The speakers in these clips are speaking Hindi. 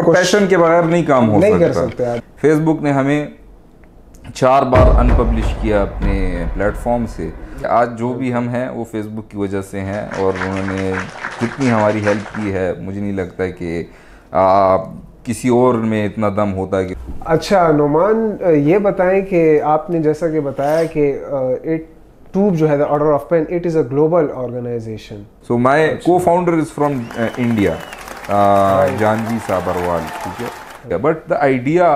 और पैशन के बगैर नहीं काम हो नहीं कर सकता। सकते आप। फेसबुक ने हमें 4 बार अनपब्लिश किया अपने प्लेटफॉर्म से। आज जो भी हम हैं वो फेसबुक की वजह से हैं, और उन्होंने जितनी हमारी हेल्प की है मुझे नहीं लगता कि किसी और में इतना दम होता कि। अच्छा नोमान, ये बताएं कि आपने जैसा कि बताया कि इट ट्यूब जो है the order of pen, it is a global organisation. So my co-founder is from India, Janhvi Sabharwal, ठीक है। But the idea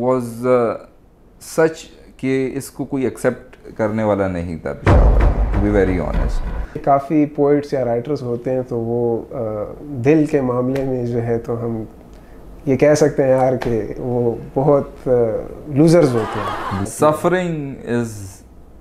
was such कि इसको कोई एक्सेप्ट करने वाला नहीं था Peshawar, to be very honest. काफ़ी पोइट्स या राइटर्स होते हैं तो वो दिल के मामले में जो है तो हम ये कह सकते हैं यार कि वो बहुत लूजर्स होते हैं। Suffering is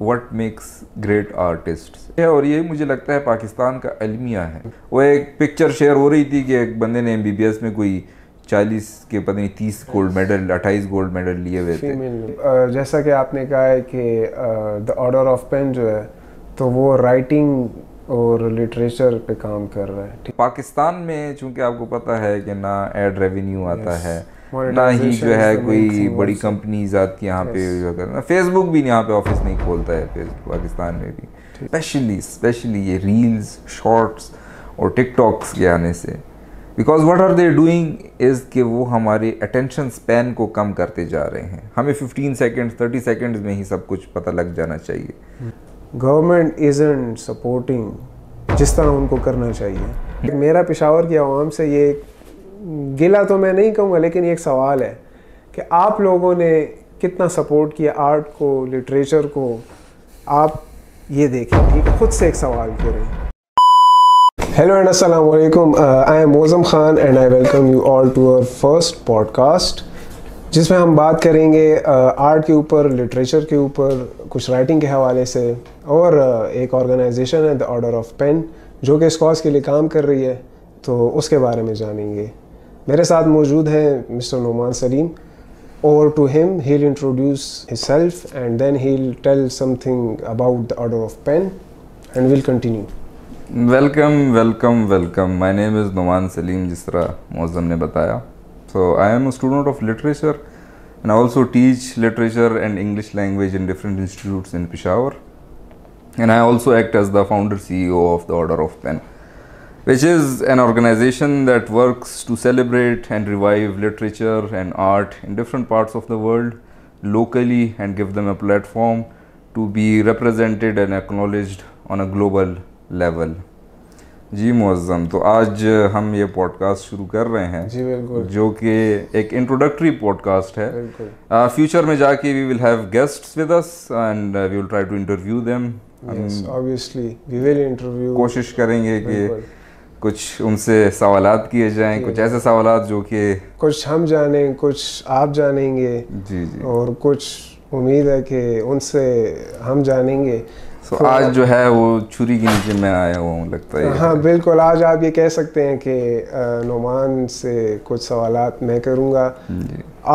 what makes great artist, और ये मुझे लगता है पाकिस्तान का अलमिया है। वो एक पिक्चर शेयर हो रही थी कि एक बंदे ने MBBS में कोई 40 के पता नहीं 30 गोल्ड मेडल 28 गोल्ड मेडल लिए हुए थे। जैसा कि आपने कहा है कि द ऑर्डर ऑफ पेन जो है तो वो राइटिंग और लिटरेचर पे काम कर रहा है। पाकिस्तान में चूंकि आपको पता है कि ना एड रेवेन्यू आता है, ना ही जो है कोई बड़ी कंपनीज आती है यहाँ पे। फेसबुक भी यहाँ पे ऑफिस नहीं खोलता है फेसबुक पाकिस्तान में भी, स्पेशली ये रील्स, शॉर्ट्स और टिकटॉक्स के आने से। Because what are they doing is कि वो हमारे अटेंशन स्पैन को कम करते जा रहे हैं। हमें 15 सेकेंड्स 30 सेकेंड्स में ही सब कुछ पता लग जाना चाहिए। गवर्नमेंट इज़न्ट सपोर्टिंग जिस तरह उनको करना चाहिए। मेरा पेशावर की आवाम से ये गिला तो मैं नहीं कहूँगा, लेकिन ये एक सवाल है कि आप लोगों ने कितना सपोर्ट किया आर्ट को, लिटरेचर को। आप ये देखें, ठीक है, खुद से एक सवाल करें। हेलो एंड अस्सलाम वालेकुम, I am Mozam Khan and I welcome you all to our first podcast, जिसमें हम बात करेंगे आर्ट के ऊपर, लिटरेचर के ऊपर, कुछ राइटिंग के हवाले से, और एक ऑर्गेनाइजेशन है द ऑर्डर ऑफ पेन जो कि इस कॉज के लिए काम कर रही है, तो उसके बारे में जानेंगे। मेरे साथ मौजूद हैं मिस्टर नोमान सलीम, और to him he will introduce himself and then he will tell something about the order of pen and will continue. Welcome. My name is Noman Saleem, जिस तरह मौज़म ने बताया। So I am a student of literature and I also teach literature and English language in different institutes in Peshawar, and I also act as the founder CEO of the Order of Pen, which is an organization that works to celebrate and revive literature and art in different parts of the world locally and give them a platform to be represented and acknowledged on a global level. जी मुअज़्ज़म, तो आज हम ये पॉडकास्ट शुरू कर रहे हैं जी बिल्कुल, जो कि एक इंट्रोडक्टरी पॉडकास्ट है। फ्यूचर में जाके we will have guests with us and we will try to interview them. Obviously we will interview, कोशिश करेंगे कि कुछ उनसे सवालात किए जाएं, कुछ ऐसे सवालात जो कि कुछ हम जानें, कुछ आप जानेंगे। जी, और कुछ उम्मीद है कि उनसे हम जानेंगे। तो आज जो है वो छुरी के नीचे मैं आया हुआ हूँ, लगता है। हाँ बिल्कुल, आज आप ये कह सकते हैं कि नोमान से कुछ सवालात मैं करूँगा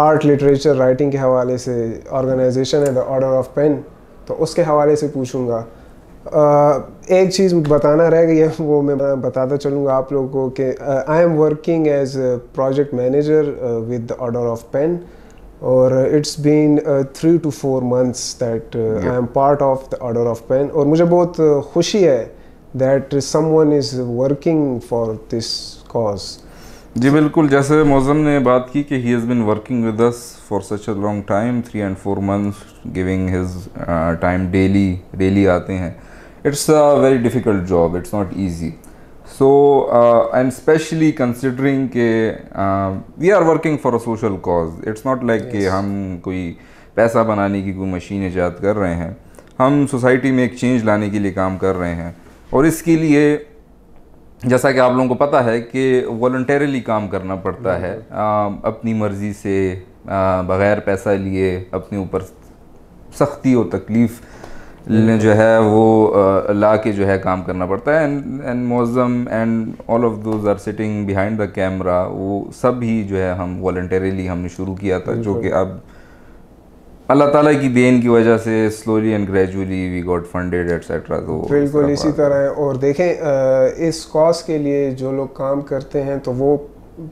आर्ट, लिटरेचर, राइटिंग के हवाले से। ऑर्गेनाइजेशन है द ऑर्डर ऑफ पेन, तो उसके हवाले से पूछूँगा। एक चीज़ बताना रह गई है, वो मैं बताता चलूँगा आप लोगों को कि I am working as project manager with the order of pen, और it's been 3 to 4 months that I am part of the order of pen, और मुझे बहुत खुशी है that someone is working for this cause. जी बिल्कुल, जैसे मौज़म ने बात की कि he has been working with us for such a long time, 3 and 4 months, giving his time daily आते हैं। It's a very difficult job, it's not easy. So and especially considering कि we are working for a social cause, it's not like कि हम कोई पैसा बनाने की कोई मशीन ईजाद कर रहे हैं। हम सोसाइटी में एक चेंज लाने के लिए काम कर रहे हैं, और इसके लिए जैसा कि आप लोगों को पता है कि वॉलंटरीली काम करना पड़ता है, अपनी मर्ज़ी से बग़ैर पैसा लिए अपने ऊपर सख्ती और तकलीफ़ जो है वो ला के जो है काम करना पड़ता है। And Mauzam and all of those are sitting behind the camera, वो सब ही जो है हम वॉलंटरीली हमने शुरू किया था, जो कि अब अल्लाह ताला की देन की वजह से slowly and gradually we got funded etcetera. तो बिल्कुल इसी तरह है। और देखें इस कॉज के लिए जो लोग काम करते हैं तो वो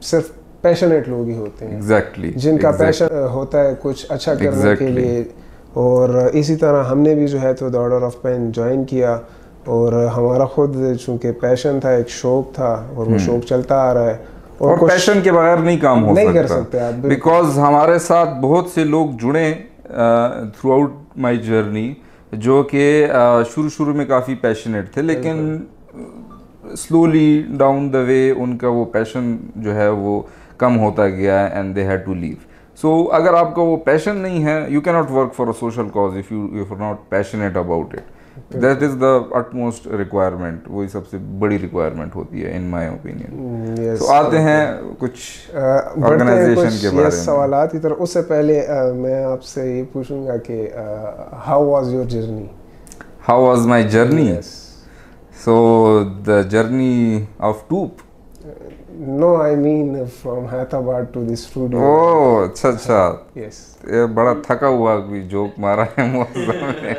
सिर्फ पैशनेट लोग ही होते हैं एग्जैक्टली जिनका पैशन होता है कुछ अच्छा करने के लिए। और इसी तरह हमने भी जो है तो the order of pen join किया और हमारा खुद चूँकि पैशन था, एक शौक था और वो शौक चलता आ रहा है। और पैशन के बगैर नहीं काम हो नहीं सकता, कर सकते आप, बिकॉज हमारे साथ बहुत से लोग जुड़े थ्रू आउट माई जर्नी जो कि शुरू में काफ़ी पैशनेट थे, लेकिन स्लोली डाउन द वे उनका वो पैशन जो है वो कम होता गया and they had to leave. So अगर आपका वो पैशन नहीं है, you can not work for a social cause if you are not passionate about it. That is the utmost requirement, वही सबसे बड़ी रिक्वायरमेंट होती है इन माय ओपिनियन। तो आते हैं कुछ ऑर्गेनाइजेशन के बारे में सवालात की तरफ। उससे पहले मैं आपसे ये पूछूंगा कि how was your journey? How was my journey? So the journey of Toob? No, I mean from Hyderabad to the studio. Oh अच्छा। यस, ये बड़ा थका हुआ कोई जोक मारा है मौसम ने।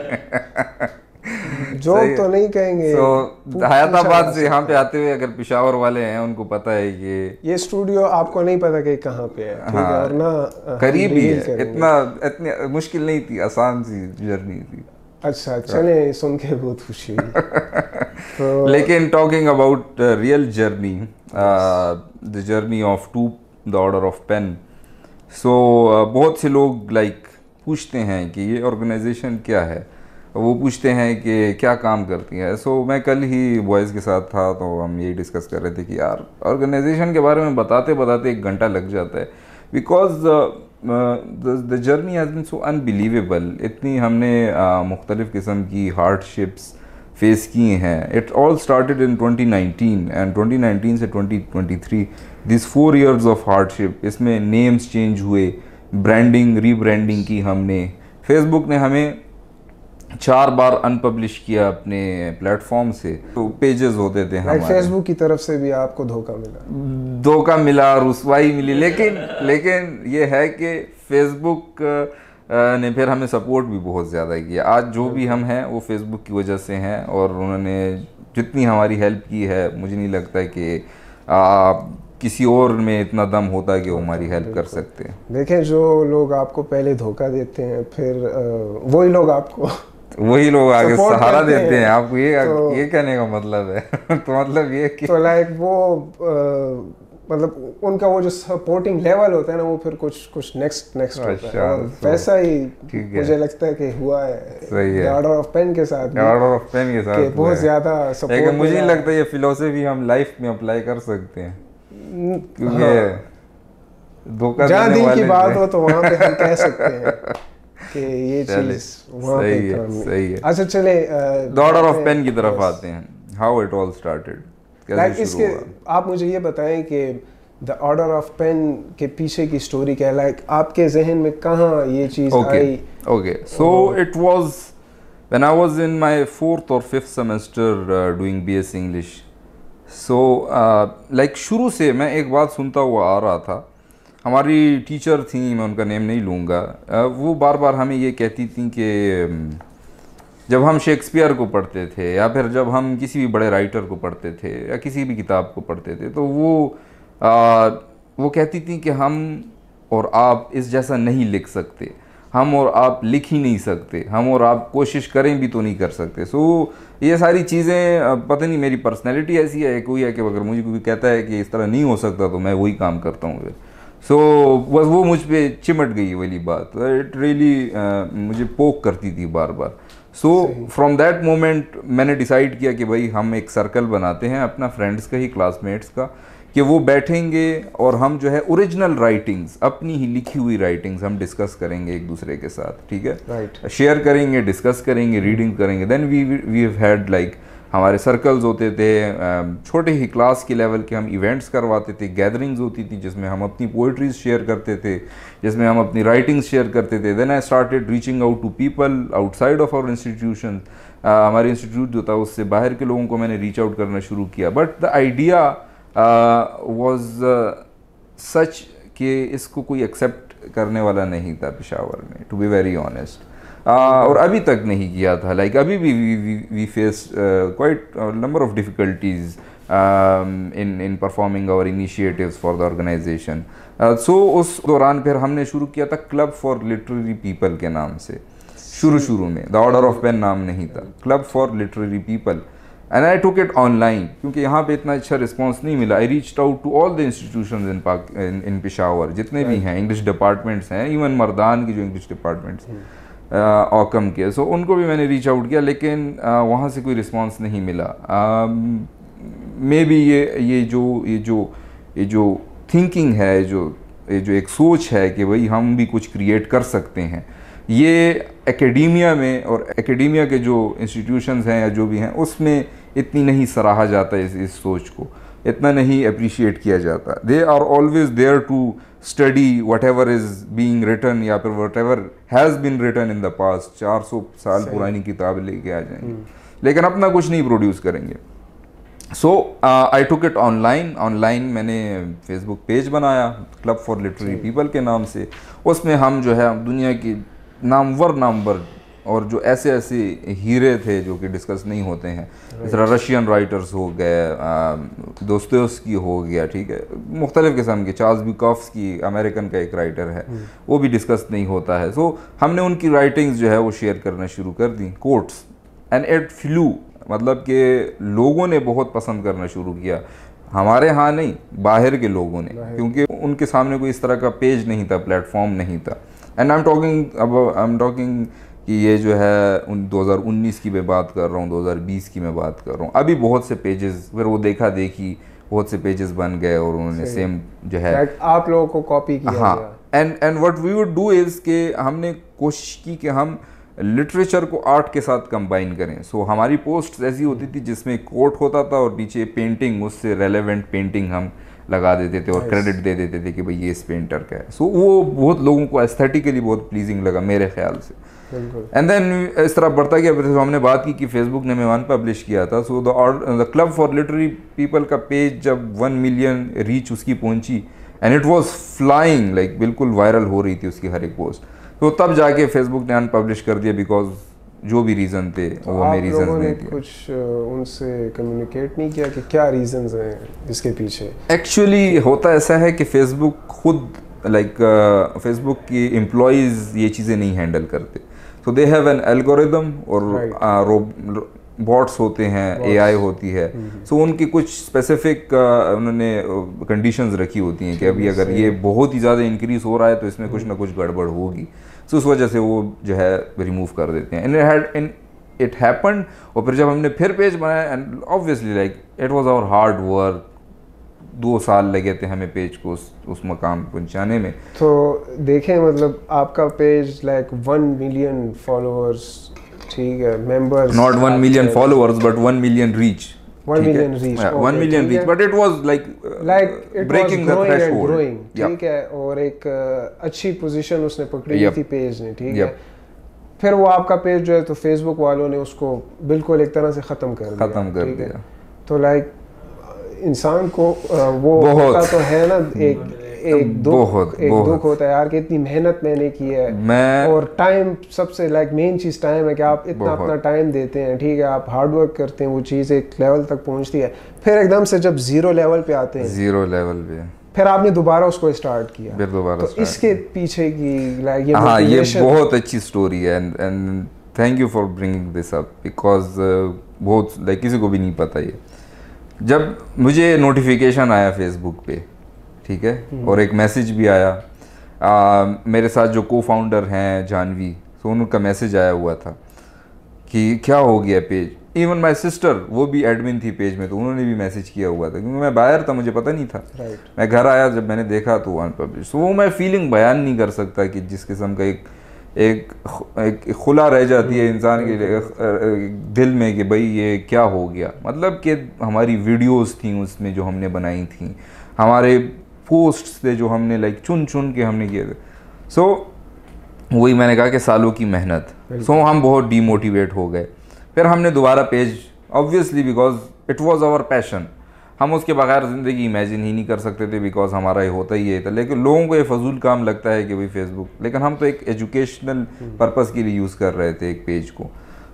जोक तो नहीं कहेंगे। तो हैदराबाद से यहाँ पे आते हुए अगर पेशावर वाले हैं उनको पता है कि ये स्टूडियो आपको नहीं पता कि कहाँ पे है, ठीक है, और ना करीब ही है, इतनी मुश्किल नहीं थी, आसान सी जर्नी थी। अच्छा, चले, सुन के बहुत खुशी हुई। तो लेकिन talking about real journey, the journey of Toob, the order of pen. So बहुत से लोग पूछते हैं कि ये ऑर्गेनाइजेशन क्या है, वो पूछते हैं कि क्या काम करती है। सो मैं कल ही बॉयज़ के साथ था तो हम यही डिस्कस कर रहे थे कि यार ऑर्गेनाइजेशन के बारे में बताते बताते 1 घंटा लग जाता है, because the journey has been so unbelievable. इतनी हमने मुख्तलिफ़ किस्म की हार्डशिप्स फेस किए हैं। It all started in 2019 and 2019 से 2023 दिस 4 years ऑफ हार्डशिप। इसमें नेम्स चेंज हुए, ब्रांडिंग रीब्रांडिंग की हमने, फेसबुक ने हमें 4 बार अनपब्लिश किया अपने प्लेटफॉर्म से। तो पेजेस होते थे हमारे, फेसबुक की तरफ से भी आपको धोखा मिला, रुसवाई मिली, लेकिन ये है कि फेसबुक ने फिर हमें सपोर्ट भी बहुत ज़्यादा किया। आज जो भी हम हैं वो फेसबुक की वजह से हैं, और उन्होंने जितनी हमारी हेल्प की है मुझे नहीं लगता कि किसी और में इतना दम होता है कि वो हमारी हेल्प कर सकते हैं। देखें, जो लोग आपको पहले धोखा देते हैं फिर वही लोग आगे सहारा देते हैं आपको, ये कहने का मतलब है। तो मतलब ये कि तो वो मतलब उनका वो जो सपोर्टिंग लेवल होता है ना, वो फिर कुछ नेक्स्ट होता है, और वैसा ही मुझे लगता है कि हुआ है ऑर्डर ऑफ पेन के साथ। बहुत ज़्यादा सपोर्ट। लेकिन मुझे नहीं लगता ये फिलॉसफी हम लाइफ में अप्लाई कर सकते हैं, क्योंकि धोखा जहाँ दिल की बात हो तो वहाँ पे हम कह सकते हैं कि ये चीज वहाँ पे सही है। अच्छा, चले द ऑर्डर ऑफ पेन की तरफ आते हैं। हाउ इट ऑल स्टार्टेड, कैसे शुरू हुआ? आप मुझे ये बताएं कि द ऑर्डर ऑफ पेन के पीछे की स्टोरी क्या है, आपके जहन में कहाँ ये चीज़ आई? Okay, so it was when I was in my 4th और 5th semester doing BS English. सो शुरू से मैं एक बात सुनता हुआ आ रहा था। हमारी टीचर थी, मैं उनका नेम नहीं लूँगा, वो बार बार हमें ये कहती थी कि जब हम शेक्सपियर को पढ़ते थे या फिर जब हम किसी भी बड़े राइटर को पढ़ते थे या किसी भी किताब को पढ़ते थे, तो वो कहती थी कि हम और आप इस जैसा नहीं लिख सकते, हम और आप लिख ही नहीं सकते, हम और आप कोशिश करें भी तो नहीं कर सकते। सो ये सारी चीज़ें, पता नहीं मेरी पर्सनैलिटी ऐसी है, कोई है कि अगर मुझे कोई कहता है कि इस तरह नहीं हो सकता तो मैं वही काम करता हूँ। सो बस वो मुझ पे चिमट गई वाली बात। इट रियली मुझे पोक करती थी बार बार। सो फ्रॉम दैट मोमेंट मैंने डिसाइड किया कि भाई हम एक सर्कल बनाते हैं अपना, फ्रेंड्स का ही, क्लासमेट्स का, कि वो बैठेंगे और हम जो है ओरिजिनल राइटिंग्स, अपनी ही लिखी हुई राइटिंग्स हम डिस्कस करेंगे एक दूसरे के साथ, ठीक है, शेयर करेंगे, डिस्कस करेंगे, रीडिंग करेंगे। देन वी हैव हैड हमारे सर्कल्स होते थे, छोटे ही क्लास के लेवल के हम इवेंट्स करवाते थे, गैदरिंग्स होती थी जिसमें हम अपनी पोइट्रीज शेयर करते थे, जिसमें हम अपनी राइटिंग्स शेयर करते थे। Then I started reaching out to people outside of our institution. हमारे इंस्टीट्यूट जो था उससे बाहर के लोगों को मैंने रीच आउट करना शुरू किया। But the idea was such कि इसको कोई एक्सेप्ट करने वाला नहीं था पेशावर में, टू बी वेरी ऑनेस्ट। और अभी तक नहीं किया था। अभी भी we face quite number of difficulties in performing our initiatives for the organization. So उस दौरान फिर हमने शुरू किया था क्लब फॉर लिटरेरी पीपल के नाम से, शुरू में द ऑर्डर ऑफ पेन नाम नहीं था, club for literary people, and I took it online क्योंकि यहाँ पे इतना अच्छा रिस्पांस नहीं मिला. I reached out to all the institutions in Peshawar, जितने भी हैं इंग्लिश डिपार्टमेंट्स हैं, इवन मर्दान की जो इंग्लिश डिपार्टमेंट्स ऑकम के, सो उनको भी मैंने रीच आउट किया, लेकिन वहाँ से कोई रिस्पांस नहीं मिला. मे बी ये जो थिंकिंग है, ये जो एक सोच है कि भाई हम भी कुछ क्रिएट कर सकते हैं, ये एकेडेमिया में और एकेडेमिया के जो इंस्टीट्यूशंस हैं या जो भी हैं उसमें इतनी नहीं सराहा जाता, इस सोच को इतना नहीं अप्रिशिएट किया जाता. They are always there to study whatever is being written या फिर whatever has been written in the past. 400 साल पुरानी किताब लेके आ जाएंगे लेकिन अपना कुछ नहीं प्रोड्यूस करेंगे. सो आई टुक इट ऑनलाइन मैंने फेसबुक पेज बनाया क्लब फॉर लिटरेरी पीपल के नाम से. उसमें हम जो है दुनिया की नामवर और जो ऐसे हीरे थे जो कि डिस्कस नहीं होते हैं, इस तरह रशियन राइटर्स हो गए, दोस्तोयेव्स्की हो गया, ठीक है, मुख्तलिफ़ किस्म के, चार्ल्स बुकोव्स्की अमेरिकन का एक राइटर है, वो भी डिस्कस नहीं होता है. सो हमने उनकी राइटिंग्स जो है वो शेयर करना शुरू कर दी, कोट्स, एंड इट फ्लू, मतलब कि लोगों ने बहुत पसंद करना शुरू किया. हमारे यहाँ नहीं, बाहर के लोगों ने, क्योंकि उनके सामने कोई इस तरह का पेज नहीं था, प्लेटफॉर्म नहीं था. एंड आई एम टॉकिंग कि ये जो है 2019 की मैं बात कर रहा हूँ, 2020 की मैं बात कर रहा हूँ. अभी बहुत से पेजेस, फिर वो देखा देखी बहुत से पेजेस बन गए और उन्होंने सेम जो है आप लोगों को कॉपी किया. हाँ, and what we would do is कि हमने कोशिश की कि हम लिटरेचर को आर्ट के साथ कंबाइन करें. सो हमारी पोस्ट ऐसी होती थी जिसमें कोट होता था और पीछे पेंटिंग, उससे रेलेवेंट पेंटिंग हम लगा देते थे और क्रेडिट दे देते थे कि भाई ये इस पेंटर का है. सो वो बहुत लोगों को एस्थेटिकली बहुत प्लीजिंग लगा मेरे ख्याल से. एंड देन इस तरह बढ़ता गया. फिर हमने बात की कि फेसबुक ने मेहमान पब्लिश किया था. So the club for literary people का पेज जब 1 मिलियन रीच उसकी पहुंची, and it was flying, like बिल्कुल वायरल हो रही थी उसकी हर एक पोस्ट, तो तब जाके फेसबुक ने अनपब्लिश कर दिया, बिकॉज जो भी रीज़न थे तो वो हमें रीज़न नहीं थे. कुछ उनसे कम्युनिकेट नहीं किया कि क्या रीजंस हैं इसके पीछे? एक्चुअली होता ऐसा है कि फेसबुक खुद फेसबुक की एम्प्लॉयज़ ये चीज़ें नहीं हैंडल करते. सो दे हैव एन एल्गोरिदम और बॉट्स होते हैं, एआई होती है. सो उनकी कुछ स्पेसिफिक उन्होंने कंडीशंस रखी होती हैं कि अभी अगर ये बहुत ही ज़्यादा इंक्रीज हो रहा है तो इसमें कुछ ना कुछ गड़बड़ होगी. सो उस वजह से वो जो है रिमूव कर देते हैं. It happened. और फिर जब हमने फिर पेज बनाया, and obviously like it was our hard work, 2 साल लगे थे हमें पेज को उस मकाम पहुंचाने में. तो देखें, मतलब आपका पेज लाइक 1 मिलियन फॉलोअर्स, ठीक है, members, not 1 million followers but 1 million reach. 1 million reach, 1 million reach, but it was like breaking the threshold, ठीक है, और एक अच्छी पोजीशन उसने पकड़ी थी पेज ने, ठीक है. फिर वो आपका पेज जो है तो फेसबुक वालों ने उसको बिल्कुल एक तरह से ख़त्म कर दिया. तो लाइक इंसान को वो होता तो है ना, एक दुख होता है यार कि इतनी मेहनत मैंने की है, और टाइम सबसे लाइक मेन चीज़ टाइम है कि आप इतना अपना टाइम देते हैं, ठीक है, आप हार्ड वर्क करते हैं, वो चीज़ एक लेवल तक पहुंचती है, फिर एकदम से जब 0 लेवल पे आते हैं, 0 लेवल पे फिर आपने दोबारा उसको स्टार्ट किया. तो इसके पीछे की लाइक ये बहुत अच्छी स्टोरी है. And thank you for bringing this up, because बहुत लाइक किसी को भी नहीं पता ये. जब मुझे नोटिफिकेशन आया फेसबुक पे, ठीक है, और एक मैसेज भी आया, मेरे साथ जो को फाउंडर हैं जानवी, तो उनका मैसेज आया हुआ था कि क्या हो गया पेज. इवन माई सिस्टर, वो भी एडमिन थी पेज में, तो उन्होंने भी मैसेज किया हुआ था, क्योंकि मैं बाहर था, मुझे पता नहीं था. मैं घर आया, जब मैंने देखा तो अनपब्लिश. तो वो मैं फीलिंग बयान नहीं कर सकता कि जिस किस्म का एक खुला रह जाती है इंसान के दिल में कि भाई ये क्या हो गया. मतलब कि हमारी वीडियोस थी उसमें जो हमने बनाई थी, हमारे पोस्ट्स थे जो हमने लाइक चुन के हमने किए थे. सो वही मैंने कहा कि सालों की मेहनत. सो हम बहुत डीमोटिवेट हो गए. फिर हमने दोबारा page, obviously because it was our passion, हम उसके बगैर ज़िंदगी इमेजिन ही नहीं कर सकते थे, बिकॉज हमारा ये होता ही है था. लेकिन लोगों को ये फजूल काम लगता है कि भाई फेसबुक, लेकिन हम तो एक एजुकेशनल पर्पस के लिए यूज़ कर रहे थे एक पेज को.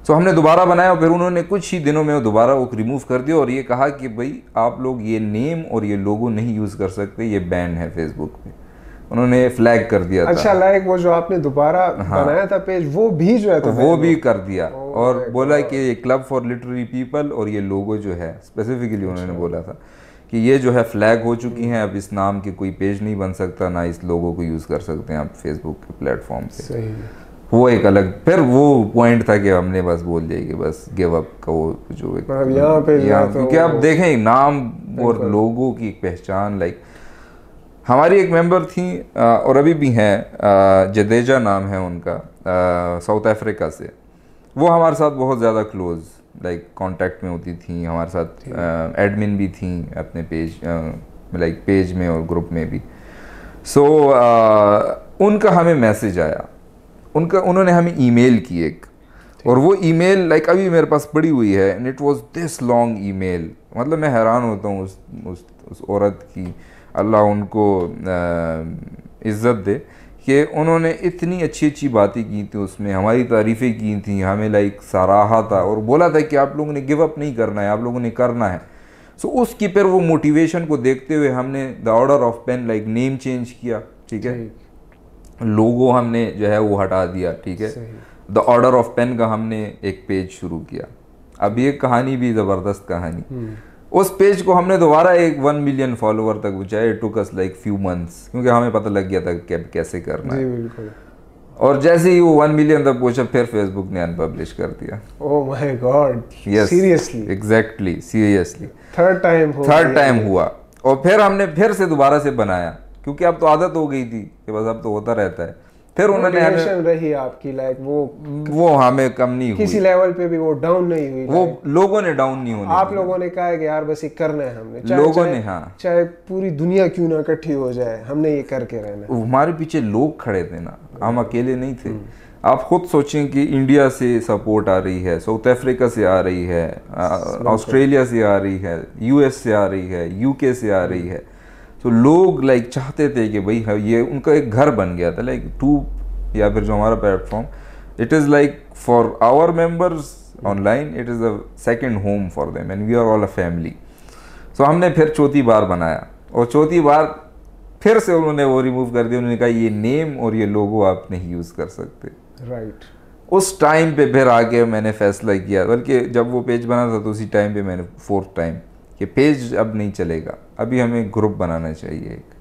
सो हमने दोबारा बनाया और फिर उन्होंने कुछ ही दिनों में वो दोबारा वो रिमूव कर दिया और ये कहा कि भाई आप लोग ये नेम और ये लोगो नहीं यूज़ कर सकते, ये बैन है फेसबुक पे। उन्होंने फ्लैग कर दिया अच्छा, था। लाइक वो जो आपने दोबारा बनाया था पेज, वो भी जो है तो वो भी कर दिया और my बोला कि ये क्लब फॉर लिटरेरी पीपल और ये लोगो जो है स्पेसिफिकली उन्होंने बोला था कि ये जो है फ्लैग हो चुकी हैं, अब इस नाम के कोई पेज नहीं बन सकता, ना इस लोगो को यूज़ कर सकते हैं आप फेसबुक के प्लेटफॉर्म पे। सही। वो एक अलग फिर वो पॉइंट था कि हमने बस बोल दिया कि बस गिव अप का वो जो एक यहाँ पे क्योंकि आप देखें नाम और लोगों की एक पहचान, लाइक हमारी एक मेंबर थी और अभी भी हैं, जदेजा नाम है उनका, साउथ अफ्रीका से। वो हमारे साथ बहुत ज़्यादा क्लोज लाइक कांटेक्ट में होती थी, हमारे साथ एडमिन भी थी अपने पेज लाइक पेज में और ग्रुप में भी। सो उनका हमें मैसेज आया, उन्होंने हमें ईमेल की एक, और वो ईमेल लाइक अभी मेरे पास पड़ी हुई है and it was this long email. मतलब मैं हैरान होता हूँ उस औरत की, अल्लाह उनको इज़्ज़त दे कि उन्होंने इतनी अच्छी अच्छी बातें की थी उसमें, हमारी तारीफ़ें की थी, हमें लाइक सराहा था और बोला था कि आप लोगों ने गिव अप नहीं करना है, आप लोगों ने करना है। सो उसकी फिर वो मोटिवेशन को देखते हुए हमने the order of pen like name change किया, ठीक है, लोगो हमने जो है वो हटा दिया, ठीक है, द ऑर्डर ऑफ पेन का हमने एक पेज शुरू किया। अब ये कहानी भी ज़बरदस्त कहानी, उस पेज को हमने दोबारा एक 1 मिलियन फॉलोवर तक पहुंचाया। It took us like few months, क्योंकि हमें पता लग गया था कि कैसे करना है। बिल्कुल। और जैसे ही वो 1 मिलियन तक पहुंचा फिर फेसबुक ने अनपब्लिश कर दिया। Oh my God, yes seriously, exactly, seriously third time हुआ और फिर हमने फिर से दोबारा से बनाया, क्योंकि अब तो आदत हो गई थी कि बस अब तो होता रहता है। फिर उन्होंने मोटिवेशन रही आपकी, लाइक वो हमें कम नहीं हुई, किसी लेवल पे भी वो डाउन नहीं हुई, वो लोगों ने डाउन नहीं होने आप लोगों ने कहा है कि यार बस ये करना है हमने, लोगों ने, हाँ, चाहे पूरी दुनिया क्यों ना इकट्ठी हो जाए, हमने ये करके रहना है। हमारे पीछे लोग खड़े थे ना, हम अकेले नहीं थे। आप खुद सोचें कि इंडिया से सपोर्ट आ रही है, साउथ अफ्रीका से आ रही है, ऑस्ट्रेलिया से आ रही है, यूएस से आ रही है, यूके से आ रही है। तो लोग लाइक चाहते थे कि भाई ये उनका एक घर बन गया था, लाइक या फिर जो हमारा platform, it is like for our members online, it is a second home for them and we are all a family. So हमने फिर चौथी बार बनाया और चौथी बार फिर से उन्होंने वो रिमूव कर दिया। उन्होंने कहा ये नेम और ये लोगो आप नहीं यूज़ कर सकते। राइट। उस टाइम पे फिर आके मैंने फैसला किया, बल्कि जब वो पेज बना था तो उसी टाइम पे मैंने 4th टाइम कि पेज अब नहीं चलेगा, अभी हमें ग्रुप बनाना चाहिए एक।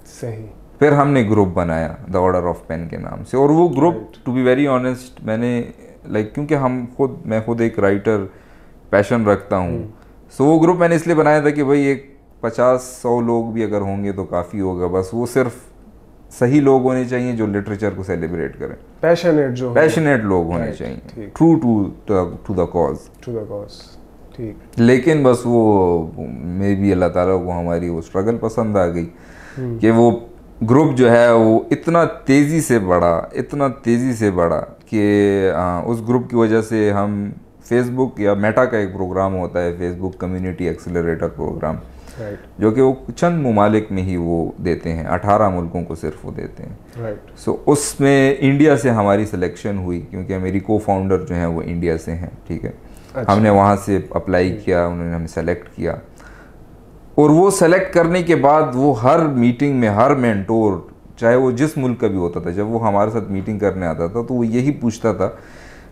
सही। फिर हमने ग्रुप बनाया द ऑर्डर ऑफ पेन के नाम से, और वो group to be very honest मैंने लाइक क्योंकि मैं खुद एक राइटर पैशन रखता हूँ, सो वो ग्रुप मैंने इसलिए बनाया था कि भाई एक 50-100 लोग भी अगर होंगे तो काफ़ी होगा, बस वो सिर्फ सही लोग होने चाहिए जो लिटरेचर को सेलिब्रेट करें, पैशनेट लोग होने चाहिए, ट्रू टू द कॉज। ठीक। लेकिन बस वो मे भी अल्लाह ताला को हमारी वो स्ट्रगल पसंद आ गई कि वो ग्रुप जो है वो इतना तेज़ी से बढ़ा कि उस ग्रुप की वजह से हम फेसबुक या मेटा का एक प्रोग्राम होता है, फेसबुक कम्युनिटी एक्सेलरेटर प्रोग्राम, जो कि वो चंद ममालिक में ही वो देते हैं, 18 मुल्कों को सिर्फ वो देते हैं। सो उसमें इंडिया से हमारी सिलेक्शन हुई, क्योंकि मेरी को फाउंडर जो हैं वो इंडिया से हैं, ठीक है। अच्छा। हमने वहाँ से अप्लाई किया, उन्होंने हमें सेलेक्ट किया, और वो सेलेक्ट करने के बाद वो हर मीटिंग में हर मेंटोर, चाहे वो जिस मुल्क का भी होता था, जब वो हमारे साथ मीटिंग करने आता था तो वो यही पूछता था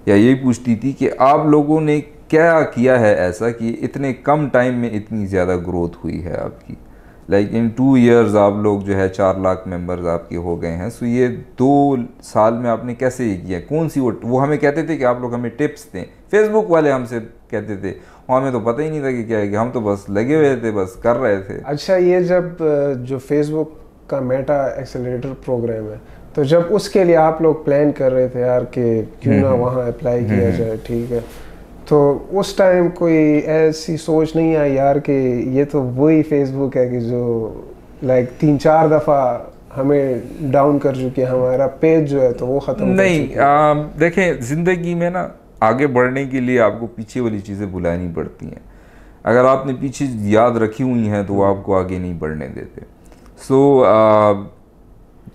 या यही पूछती थी कि आप लोगों ने क्या किया है ऐसा कि इतने कम टाइम में इतनी ज़्यादा ग्रोथ हुई है आपकी। लाइक इन 2 years आप लोग जो है 4 लाख मेंबर्स आपके हो गए हैं। सो ये 2 साल में आपने कैसे ये किया, कौन सी वो हमें कहते थे कि आप लोग हमें टिप्स दें, फेसबुक वाले हमसे कहते थे, और हमें तो पता ही नहीं था कि क्या है, कि हम तो बस लगे हुए थे, बस कर रहे थे। अच्छा, ये जब जो फेसबुक का मेटा एक्सेलरेटर प्रोग्राम है, तो जब उसके लिए आप लोग प्लान कर रहे थे यार कि क्यों ना वहाँ अप्लाई किया जाए, ठीक है, तो उस टाइम कोई ऐसी सोच नहीं आई यार कि ये तो वही फेसबुक है कि जो लाइक 3-4 दफ़ा हमें डाउन कर चुकी है, हमारा पेज जो है तो वो ख़त्म नहीं। देखें, ज़िंदगी में ना आगे बढ़ने के लिए आपको पीछे वाली चीज़ें भुलानी पड़ती हैं। अगर आपने पीछे याद रखी हुई हैं तो वो आपको आगे नहीं बढ़ने देते। सो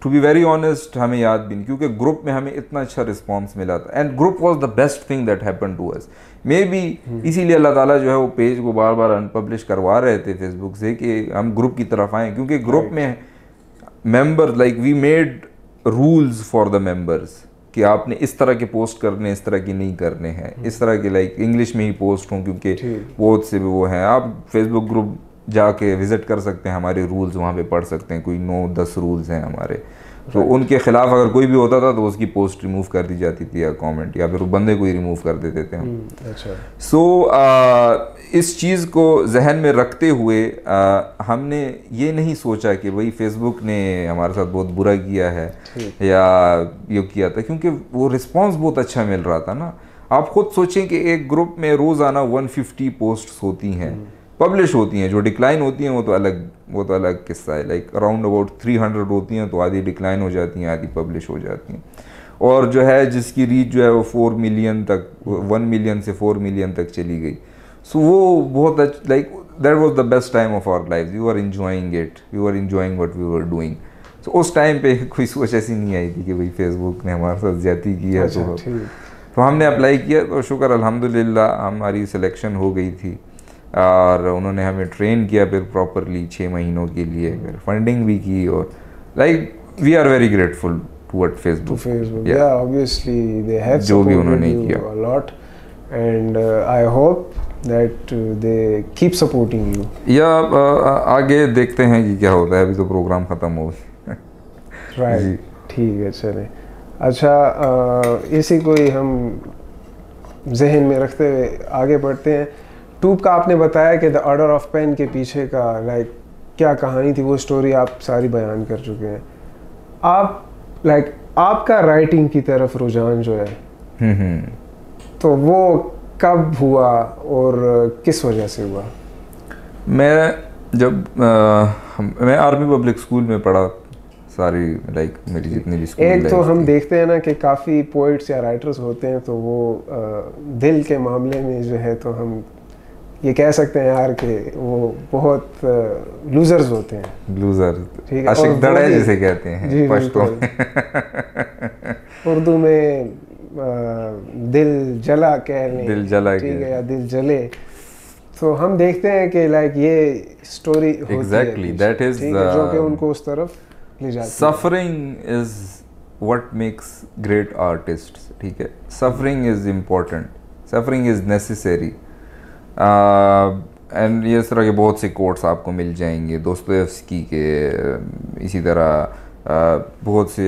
टू बी वेरी ऑनेस्ट हमें याद भी नहीं, क्योंकि ग्रुप में हमें इतना अच्छा रिस्पांस मिला था and group was the best thing that happened to us. Maybe इसीलिए अल्लाह ताला जो है वो पेज को बार बार अनपब्लिश करवा रहे थे फेसबुक से कि हम ग्रुप की तरफ आएँ, क्योंकि ग्रुप में member like we made rules for the members कि आपने इस तरह के पोस्ट करने, इस तरह की नहीं करने हैं, इस तरह के लाइक इंग्लिश में ही पोस्ट हों, क्योंकि बहुत से वो हैं। आप फेसबुक ग्रुप जाके विजिट कर सकते हैं, हमारे रूल्स वहाँ पे पढ़ सकते हैं, कोई 9-10 रूल्स हैं हमारे। तो उनके खिलाफ अगर कोई भी होता था तो उसकी पोस्ट रिमूव कर दी जाती थी या कमेंट, या फिर बंदे को ही रिमूव कर देते थे हम। अच्छा। सो इस चीज़ को जहन में रखते हुए हमने ये नहीं सोचा कि भाई फेसबुक ने हमारे साथ बहुत बुरा किया है या ये किया था, क्योंकि वो रिस्पांस बहुत अच्छा मिल रहा था ना। आप खुद सोचें कि एक ग्रुप में रोज़ाना 150 पोस्ट्स होती हैं, पब्लिश होती हैं, जो डिक्लाइन होती हैं वो तो अलग किस्सा है। लाइक अराउंड अबाउट 300 होती हैं, तो आधी डिक्लाइन हो जाती हैं, आधी पब्लिश हो जाती हैं। और जो है जिसकी रीच जो है वो 4 मिलियन तक, 1 मिलियन से 4 मिलियन तक चली गई। सो वो बहुत like that was the best time of our life. We were enjoying it, we were enjoying what we were doing. So उस टाइम पे कोई सोच ऐसी नहीं आई थी कि भाई फेसबुक ने हमारे साथ ज्यादती की है। तो हमने अप्लाई किया, तो शुक्र अल्हम्दुलिल्लाह हमारी सिलेक्शन हो गई थी और उन्होंने हमें ट्रेन किया फिर प्रॉपरली 6 महीनों के लिए, फिर फंडिंग भी की। और like we are very grateful toward Facebook. या ऑब्वियसली दे हैव जो भी उन्होंने किया a lot and I hope that they keep supporting you. या आगे देखते हैं कि क्या होता है, अभी तो प्रोग्राम ख़त्म हो गया। राइट, ठीक है, चले। अच्छा, इसी को ही हम जहन में रखते हुए आगे बढ़ते हैं। ट्यूब का आपने बताया कि द ऑर्डर ऑफ पेन के पीछे का लाइक क्या कहानी थी, वो स्टोरी आप सारी बयान कर चुके हैं। आप लाइक आपका राइटिंग की तरफ रुझान जो है तो वो कब हुआ और किस वजह से हुआ? मैं आर्मी पब्लिक स्कूल में पढ़ा सारी, लाइक मेरी जितनी भी स्कूल एक तो हम देखते हैं ना कि काफ़ी पोइट्स या राइटर्स होते हैं तो वो दिल के मामले में जो है तो हम ये कह सकते हैं यार कि वो बहुत लूजर्स होते हैं। लूजर, ठीक है, आशिक दड़े जिसे कहते हैं पश्तो में। उर्दू में दिल जला कह लें, दिल जला, ठीक है, या दिल जले। तो हम देखते हैं कि लाइक ये स्टोरी होती है एग्जैक्टली दैट इज जो कि उनको उस तरफ ले जाती है। Suffering is what makes great artists, ठीक है। Suffering is important, suffering is necessary. And ये इस तरह के बहुत से कोट्स आपको मिल जाएंगे दोस्तोयेव्स्की के, इसी तरह बहुत से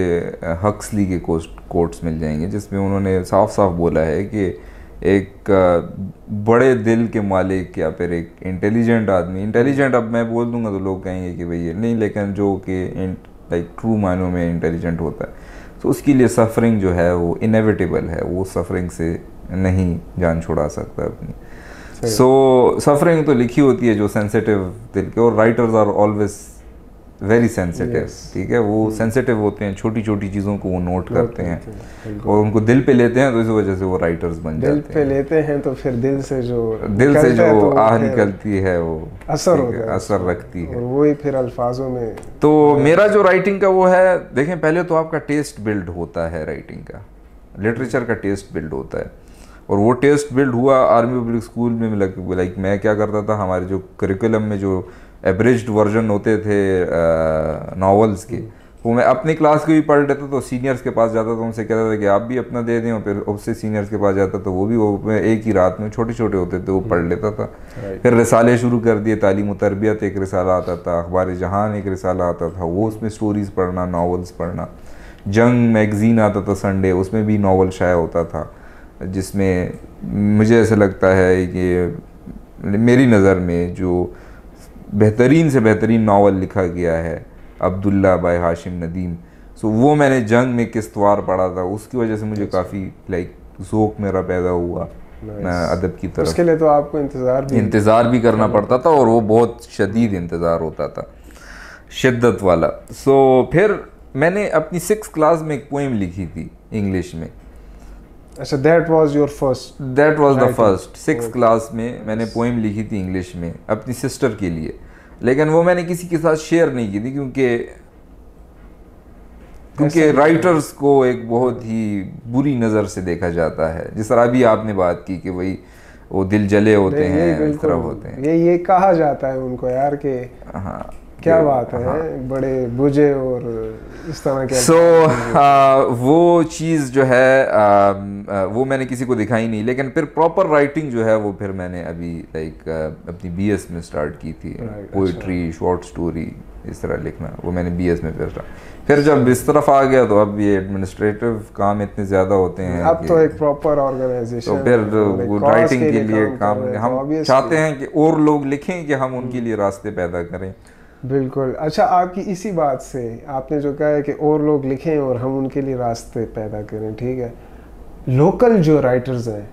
हक्सली के कोट्स मिल जाएंगे जिसमें उन्होंने साफ साफ बोला है कि एक बड़े दिल के मालिक या फिर एक इंटेलिजेंट आदमी, इंटेलिजेंट अब मैं बोल दूंगा तो लोग कहेंगे कि भाई ये नहीं, लेकिन जो कि लाइक ट्रू मायनों में इंटेलिजेंट होता है, तो उसके लिए सफरिंग जो है वो इनेविटेबल है, वो सफरिंग से नहीं जान छुड़ा सकता अपनी। सो सफरिंग तो लिखी होती है जो सेंसिटिव दिल के, और writers are always very sensitive, ठीक है। वो सेंसिटिव होते हैं, छोटी छोटी चीज़ों को वो नोट करते हैं और उनको दिल पे लेते हैं, तो इस वजह से वो राइटर्स बन जाते हैं। दिल पे लेते हैं तो फिर दिल से जो आह निकलती है वो असर होता है, असर रखती है, और वही फिर अल्फाजों में। तो मेरा जो राइटिंग का वो है, देखें पहले तो आपका टेस्ट बिल्ड होता है, राइटिंग का, लिटरेचर का टेस्ट बिल्ड होता है, और वो टेस्ट बिल्ड हुआ आर्मी पब्लिक स्कूल में। लाइक मैं क्या करता था, हमारे जो करिकुलम में जो एब्रिज्ड वर्जन होते थे नॉवेल्स के, वो मैं अपनी क्लास के भी पढ़ लेता, तो सीनियर्स के पास जाता था, उनसे कहता था कि आप भी अपना दे दें, और फिर उससे सीनियर्स के पास जाता तो वो भी वो एक ही रात में, छोटे छोटे होते थे, वो पढ़ लेता था। फिर रिसाले शुरू कर दिए, तालीम व तरबियत एक रिसाला आता था, अखबार जहान एक रिसाला आता था, वो उसमें स्टोरीज़ पढ़ना, नावल्स पढ़ना। जंग मैगज़ीन आता था संडे, उसमें भी नावल शाया होता था, जिसमें मुझे ऐसा लगता है कि मेरी नज़र में जो बेहतरीन से बेहतरीन नावल लिखा गया है अब्दुल्ला बाय हाशिम नदीम, सो वो मैंने जंग में किस्तवार पढ़ा था, उसकी वजह से मुझे काफ़ी लाइक ज़ोक़ मेरा पैदा हुआ अदब की तरफ। उसके लिए तो आपको इंतज़ार भी करना पड़ता था, और वो बहुत शदीद इंतज़ार होता था, शिद्दत वाला। सो फिर मैंने अपनी 6th क्लास में एक पोएम लिखी थी इंग्लिश में। अच्छा, that was the first 6th class में मैंने पोएम लिखी थी इंग्लिश में अपनी सिस्टर के लिए, लेकिन वो मैंने किसी के साथ शेयर नहीं की थी, क्योंकि क्योंकि राइटर्स को एक बहुत ही बुरी नज़र से देखा जाता है, जिस तरह अभी आपने बात की कि भाई वो दिल जले होते हैं, इस तरह होते हैं, ये कहा जाता है उनको यार कि हाँ क्या बात है, बड़े बुझे और इस तरह के। वो चीज़ जो है वो मैंने किसी को दिखाई नहीं, लेकिन फिर प्रॉपर राइटिंग जो है वो फिर मैंने अभी लाइक अपनी बीएस में स्टार्ट की थी। पोइट्री, शॉर्ट स्टोरी, इस तरह लिखना वो मैंने बीएस में फिर जब इस तरफ आ गया तो अब ये एडमिनिस्ट्रेटिव काम इतने ज़्यादा होते हैं, अब तो एक प्रॉपर ऑर्गेनाइजेशन, तो फिर वो राइटिंग के लिए काम हम चाहते हैं कि और लोग लिखें कि हम उनके लिए रास्ते पैदा करें। बिल्कुल। अच्छा, आपकी इसी बात से आपने जो कहा है कि और लोग लिखें और हम उनके लिए रास्ते पैदा करें, ठीक है, लोकल जो राइटर्स हैं,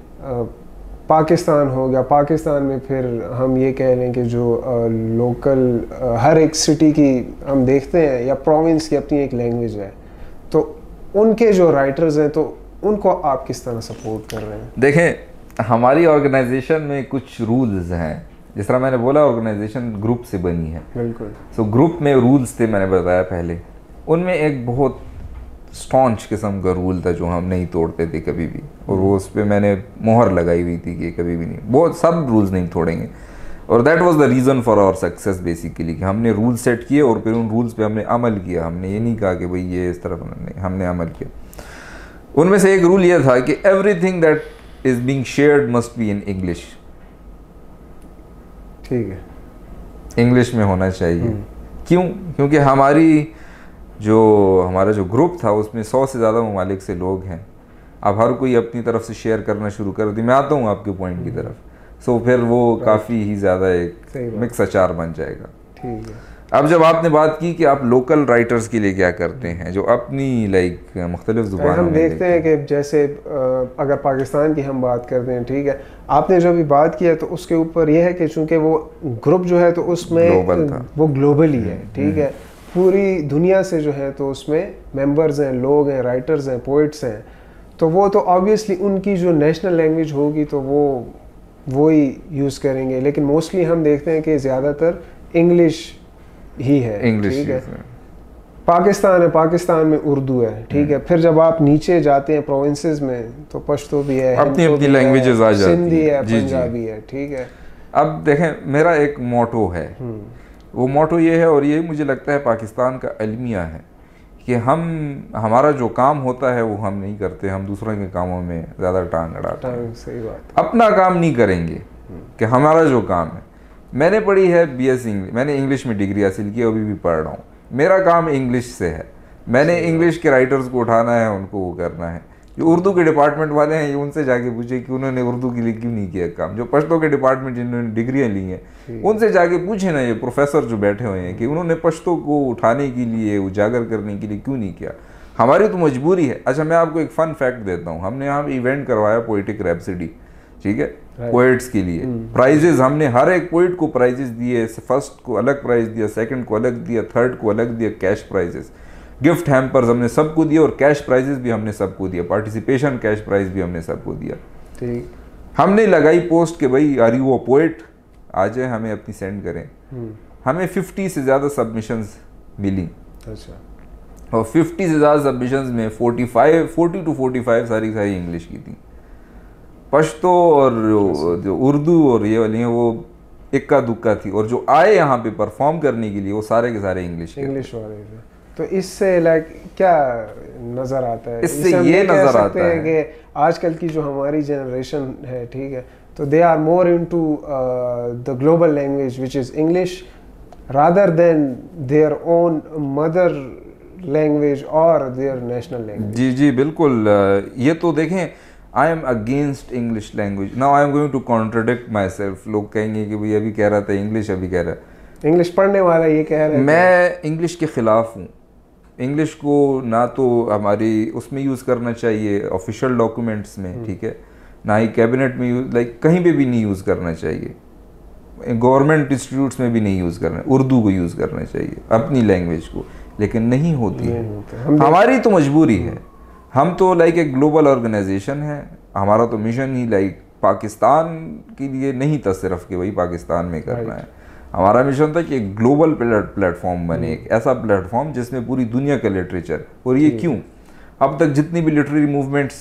पाकिस्तान हो गया, पाकिस्तान में फिर हम ये कह लें कि जो लोकल हर एक सिटी की हम देखते हैं या प्रोविंस की अपनी एक लैंग्वेज है, तो उनके जो राइटर्स हैं तो उनको आप किस तरह सपोर्ट कर रहे हैं? देखें, हमारी ऑर्गेनाइजेशन में कुछ रूल्स हैं, जिस तरह मैंने बोला ऑर्गेनाइजेशन ग्रुप से बनी है। बिल्कुल। सो ग्रुप में रूल्स थे, मैंने बताया पहले, उनमें एक बहुत स्टॉन्च किस्म का रूल था जो हम नहीं तोड़ते थे कभी भी, और वो उस पर मैंने मोहर लगाई हुई थी कि कभी भी नहीं, बहुत सब रूल्स नहीं तोड़ेंगे। और that was the reason for our success basically, कि हमने रूल सेट किए और फिर उन रूल्स पे हमने अमल किया। हमने ये नहीं कहा कि भाई ये इस तरफ, नहीं, हमने अमल किया। उनमें से एक रूल ये था कि everything that is being shared must be in English. ठीक है, इंग्लिश में होना चाहिए। क्यों? क्योंकि हमारा जो ग्रुप था उसमें 100 से ज़्यादा ममालिक से लोग हैं। अब हर कोई अपनी तरफ से शेयर करना शुरू कर दी। मैं आता हूँ आपके पॉइंट की तरफ। सो फिर वो काफ़ी ही ज़्यादा एक मिक्स अचार बन जाएगा। ठीक है। अब जब आपने बात की कि आप लोकल राइटर्स के लिए क्या करते हैं जो अपनी लाइक मुख्तलिफ ज़ुबानों में, हम देखते हैं कि जैसे अगर पाकिस्तान की हम बात करते हैं, ठीक है, आपने जो भी बात किया तो उसके ऊपर यह है कि चूंकि वो ग्रुप जो है तो उसमें वो ग्लोबली है, ठीक है, पूरी दुनिया से जो है तो उसमें मेंबर्स हैं, लोग हैं, राइटर्स हैं, पोइट्स हैं, तो वो तो ऑब्वियसली उनकी जो नेशनल लैंग्वेज होगी तो वो ही यूज़ करेंगे। लेकिन मोस्टली हम देखते हैं कि ज़्यादातर इंग्लिश ही है, ठीक है। पाकिस्तान है, पाकिस्तान में उर्दू है, ठीक है। फिर जब आप नीचे जाते हैं प्रोविंसेस में तो पश्तो भी है, अपनी अपनी लैंग्वेजेस आ जाती हैं, सिंधी है, पंजाबी है, ठीक है। अब देखें, मेरा एक मोटो है, वो मोटो ये है, और ये मुझे लगता है पाकिस्तान का अलमिया है, कि हमारा जो काम होता है वो हम नहीं करते, हम दूसरों के कामों में ज़्यादा टांग अड़ाते हैं। सही बात। अपना काम नहीं करेंगे कि हमारा जो काम है। मैंने पढ़ी है बीएस इंग्लिश, मैंने इंग्लिश में डिग्री हासिल की, अभी भी पढ़ रहा हूँ। मेरा काम इंग्लिश से है, मैंने इंग्लिश के राइटर्स को उठाना है, उनको वो करना है। जो उर्दू के डिपार्टमेंट वाले हैं, ये उनसे जाके पूछे कि उन्होंने उर्दू के लिए क्यों नहीं किया काम। जो पश्तो के डिपार्टमेंट जिन्होंने डिग्रियाँ ली हैं, उनसे जाके पूछे ना, ये प्रोफेसर जो बैठे हुए हैं, कि उन्होंने पश्तो को उठाने के लिए, उजागर करने के लिए क्यों नहीं किया। हमारी तो मजबूरी है। अच्छा, मैं आपको एक फ़न फैक्ट देता हूँ। हमने यहाँ इवेंट करवाया पोइटिक रैप्सडी, ठीक है, पोइट्स के लिए। प्राइजेज हमने हर एक पोइट को प्राइजेज दिए। फर्स्ट को अलग प्राइज दिया, सेकंड को अलग दिया, थर्ड को अलग दिया, कैश प्राइजेस, गिफ्ट हैम्पर्स हमने सबको दिया, और कैश प्राइजेस भी हमने सबको दिया, पार्टिसिपेशन कैश प्राइज भी हमने सबको दिया। ठीक, हमने लगाई पोस्ट कि भाई आर यू अ पोइट, आ जाए, हमें अपनी सेंड करें। हमें 50 से ज़्यादा सबमिशंस मिली। अच्छा। और 50 से ज़्यादा सबमिशंस में 40 to 45 सारी इंग्लिश की थी। पश्तो और जो उर्दू और ये वाली हैं वो इक्का दुक्का थी, और जो आए यहाँ पे परफॉर्म करने के लिए वो सारे के सारे इंग्लिश वाले थे। तो इससे लाइक क्या नज़र आता है? इससे ये नज़र आता है कि आजकल की जो हमारी जनरेशन है, ठीक है, तो they are more into the global language which is English rather than their own mother language और देयर नेशनल लैंग्वेज। जी जी बिल्कुल। ये तो देखें, I am against English language. Now I am going to contradict myself. लोग कहेंगे कि भाई अभी कह रहा था इंग्लिश, अभी कह रहा है इंग्लिश पढ़ने वाला ये कह रहा है। मैं इंग्लिश के ख़िलाफ़ हूँ। इंग्लिश को ना तो हमारी उसमें यूज़ करना चाहिए ऑफिशियल डॉक्यूमेंट्स में, ठीक है, ना ही कैबिनेट में यूज़, लाइक कहीं पे भी नहीं यूज़ करना चाहिए, गवर्नमेंट इंस्टीट्यूट्स में भी नहीं यूज़ करना। उर्दू को यूज़ करना चाहिए, अपनी लैंग्वेज को, लेकिन नहीं होती है। हमारी तो मजबूरी है। हम तो लाइक एक ग्लोबल ऑर्गेनाइजेशन है, हमारा तो मिशन ही लाइक पाकिस्तान के लिए नहीं था सिर्फ कि वही पाकिस्तान में करना है। हमारा मिशन था कि एक ग्लोबल प्लेटफॉर्म बने, एक ऐसा प्लेटफॉर्म जिसमें पूरी दुनिया का लिटरेचर। और ये क्यों, अब तक जितनी भी लिटरेरी मूवमेंट्स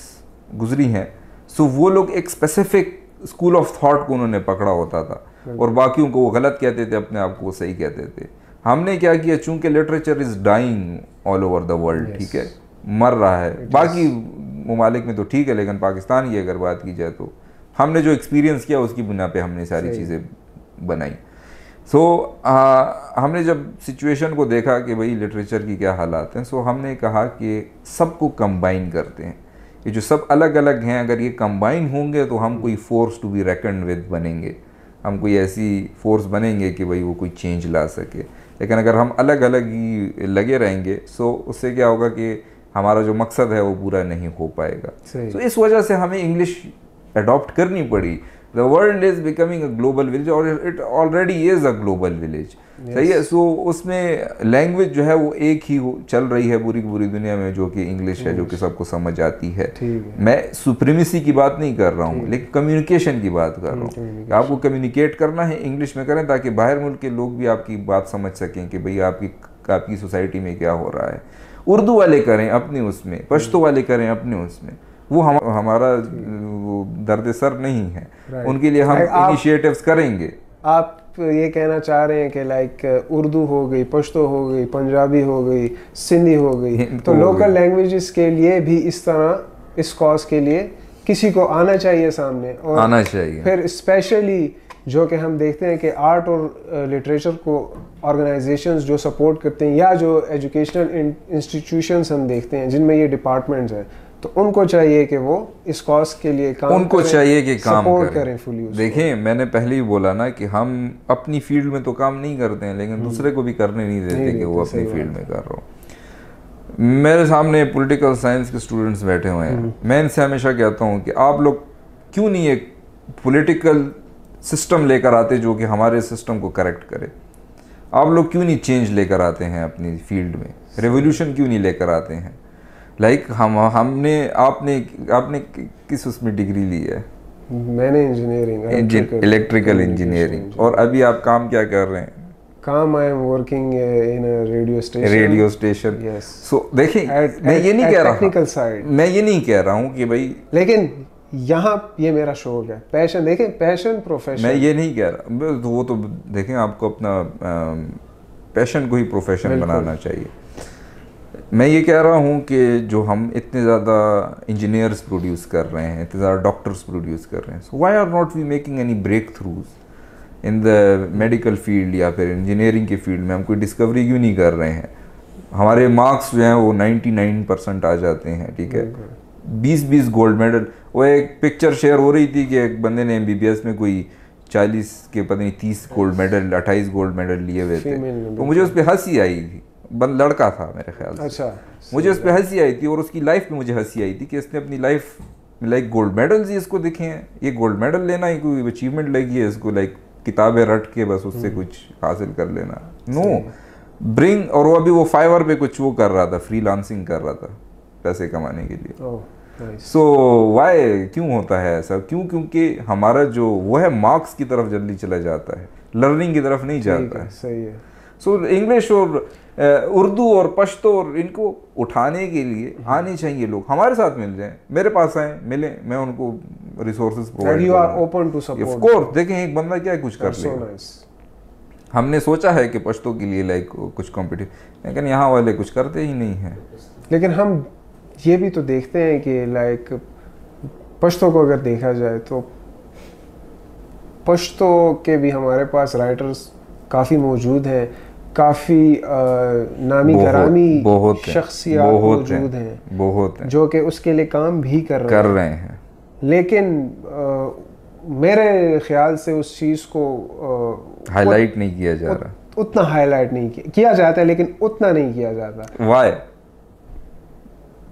गुजरी हैं, सो वो लोग एक स्पेसिफिक स्कूल ऑफ थॉट को उन्होंने पकड़ा होता था और बाकियों को वो गलत कहते थे, अपने आप को वो सही कहते थे। हमने क्या किया, चूंकि literature is dying all over the world, ठीक है, मर रहा है, बाकी ममालिक में तो ठीक है, लेकिन पाकिस्तान की अगर बात की जाए तो हमने जो एक्सपीरियंस किया उसकी बुनियाद पे हमने सारी चीज़ें बनाई। सो हमने जब सिचुएशन को देखा कि भाई लिटरेचर की क्या हालात हैं, सो हमने कहा कि सबको कंबाइन करते हैं, ये जो सब अलग अलग हैं अगर ये कंबाइन होंगे तो हम कोई फोर्स टू बी रेकन्ड विद बनेंगे, हम कोई ऐसी फोर्स बनेंगे कि भाई वो कोई चेंज ला सके। लेकिन अगर हम अलग अलग ही लगे रहेंगे सो उससे क्या होगा कि हमारा जो मकसद है वो पूरा नहीं हो पाएगा। तो इस वजह से हमें इंग्लिश अडॉप्ट करनी पड़ी। The world is becoming a global village और it already is a global village, सही है। सो उसमें लैंग्वेज जो है वो एक ही चल रही है पूरी की पूरी दुनिया में, जो कि इंग्लिश है, जो कि सबको समझ आती है। मैं सुप्रीमेसी की बात नहीं कर रहा हूँ, लेकिन कम्युनिकेशन की बात कर रहा हूँ। आपको कम्युनिकेट करना है इंग्लिश में करें, ताकि बाहर मुल्क के लोग भी आपकी बात समझ सकें कि भाई आपकी सोसाइटी में क्या हो रहा है। उर्दू वाले करें अपनी उसमें, पश्तो वाले करें अपने उसमें, वो हमारा दर्द सर नहीं है, उनके लिए हम इनिशिएटिव्स करेंगे। आप ये कहना चाह रहे हैं कि लाइक उर्दू हो गई, पश्तो हो गई, पंजाबी हो गई, सिंधी हो गई, तो लोकल लैंग्वेजेस के लिए भी इस तरह इस कॉज के लिए किसी को आना चाहिए सामने, और आना चाहिए। फिर स्पेशली जो कि हम देखते हैं कि आर्ट और लिटरेचर को ऑर्गेनाइजेशंस जो सपोर्ट करते हैं, या जो एजुकेशनल इंस्टीट्यूशंस हम देखते हैं जिनमें ये डिपार्टमेंट्स हैं, तो उनको चाहिए कि वो इस कॉज के लिए काम उनको करें, चाहिए कि काम करें फुली। देखें, मैंने पहले ही बोला ना कि हम अपनी फील्ड में तो काम नहीं करते हैं, लेकिन दूसरे को भी करने नहीं देते कि वो अपनी फील्ड में कर रहा हो। मेरे सामने पॉलिटिकल साइंस के स्टूडेंट्स बैठे हुए हैं, मैं इनसे हमेशा कहता हूँ कि आप लोग क्यों नहीं एक पॉलिटिकल सिस्टम लेकर आते जो कि हमारे सिस्टम को करेक्ट करे। आप लोग क्यों नहीं चेंज लेकर आते हैं अपनी फील्ड में, रेवोल्यूशन क्यों नहीं लेकर आते हैं। आपने किस उसमें डिग्री ली है? मैंने इंजीनियरिंग, इलेक्ट्रिकल इंजीनियरिंग। और अभी आप काम क्या कर रहे हैं? काम I am working in radio station. So देखिए, मैं ये नहीं कह रहा टेक्निकल साइड, मैं ये नहीं कह रहा हूँ कि भाई, लेकिन यहाँ ये मेरा शौक है, पैशन। देखें, पैशन प्रोफेशन, मैं ये नहीं कह रहा, वो तो देखें आपको अपना पैशन को ही प्रोफेशन बनाना चाहिए। मैं ये कह रहा हूँ कि जो हम इतने ज़्यादा इंजीनियर्स प्रोड्यूस कर रहे हैं, इतने ज़्यादा डॉक्टर्स प्रोड्यूस कर रहे हैं, so why are not we making any breakthroughs in the medical field या फिर इंजीनियरिंग के फील्ड में हम कोई डिस्कवरी क्यों नहीं कर रहे हैं। हमारे मार्क्स जो हैं वो 99% आ जाते हैं, ठीक है, 20-20 गोल्ड मेडल। वो एक पिक्चर शेयर हो रही थी कि एक बंदे ने MBBS में कोई 40 के पता नहीं 30 गोल्ड मेडल, 28 गोल्ड मेडल लिए हुए थे, तो मुझे उस पर हंसी आई थी। लड़का था मेरे ख्याल से। अच्छा, मुझे उस पर हंसी आई थी और उसकी लाइफ में मुझे हंसी आई थी कि इसने अपनी लाइफ में लाइक गोल्ड मेडल्स ही इसको दिखे हैं। ये गोल्ड मेडल लेना ही कोई अचीवमेंट लगी है इसको, लाइक किताबें रट के बस उससे कुछ हासिल कर लेना। No, bring. और वो अभी वो फाइवर पे कुछ वो कर रहा था, फ्रीलांसिंग कर रहा था पैसे कमाने के लिए। सो वाई, क्यों होता है ऐसा? क्योंकि हमारा जो वो है मार्क्स की तरफ जल्दी चला जाता है, लर्निंग की तरफ नहीं जाता है। सही है। सो इंग्लिश और उर्दू और पश्तो और इनको उठाने के लिए आने चाहिए लोग, हमारे साथ मिल जाएं, मेरे पास आए, मिले, मैं उनको रिसोर्सेज प्रोवाइड करूंगा। You are open to support, of course. देखें, एक बंदा क्या कुछ कर लेगा। हमने सोचा है कि पश्तो के लिए लाइक कुछ कॉम्पिटिशन, लेकिन यहाँ वाले कुछ करते ही नहीं हैं। लेकिन हम ये भी तो देखते हैं कि लाइक पश्तो को अगर देखा जाए तो पश्तो के भी हमारे पास राइटर्स काफ़ी मौजूद हैं, काफ़ी नामी गरामी शख्सियत मौजूद हैं, बहुत हैं, जो कि उसके लिए काम भी कर रहे हैं। लेकिन मेरे ख्याल से उस चीज़ को हाईलाइट नहीं किया जा रहा, उतना हाईलाइट नहीं किया जाता है, लेकिन उतना नहीं किया जाता। वाई?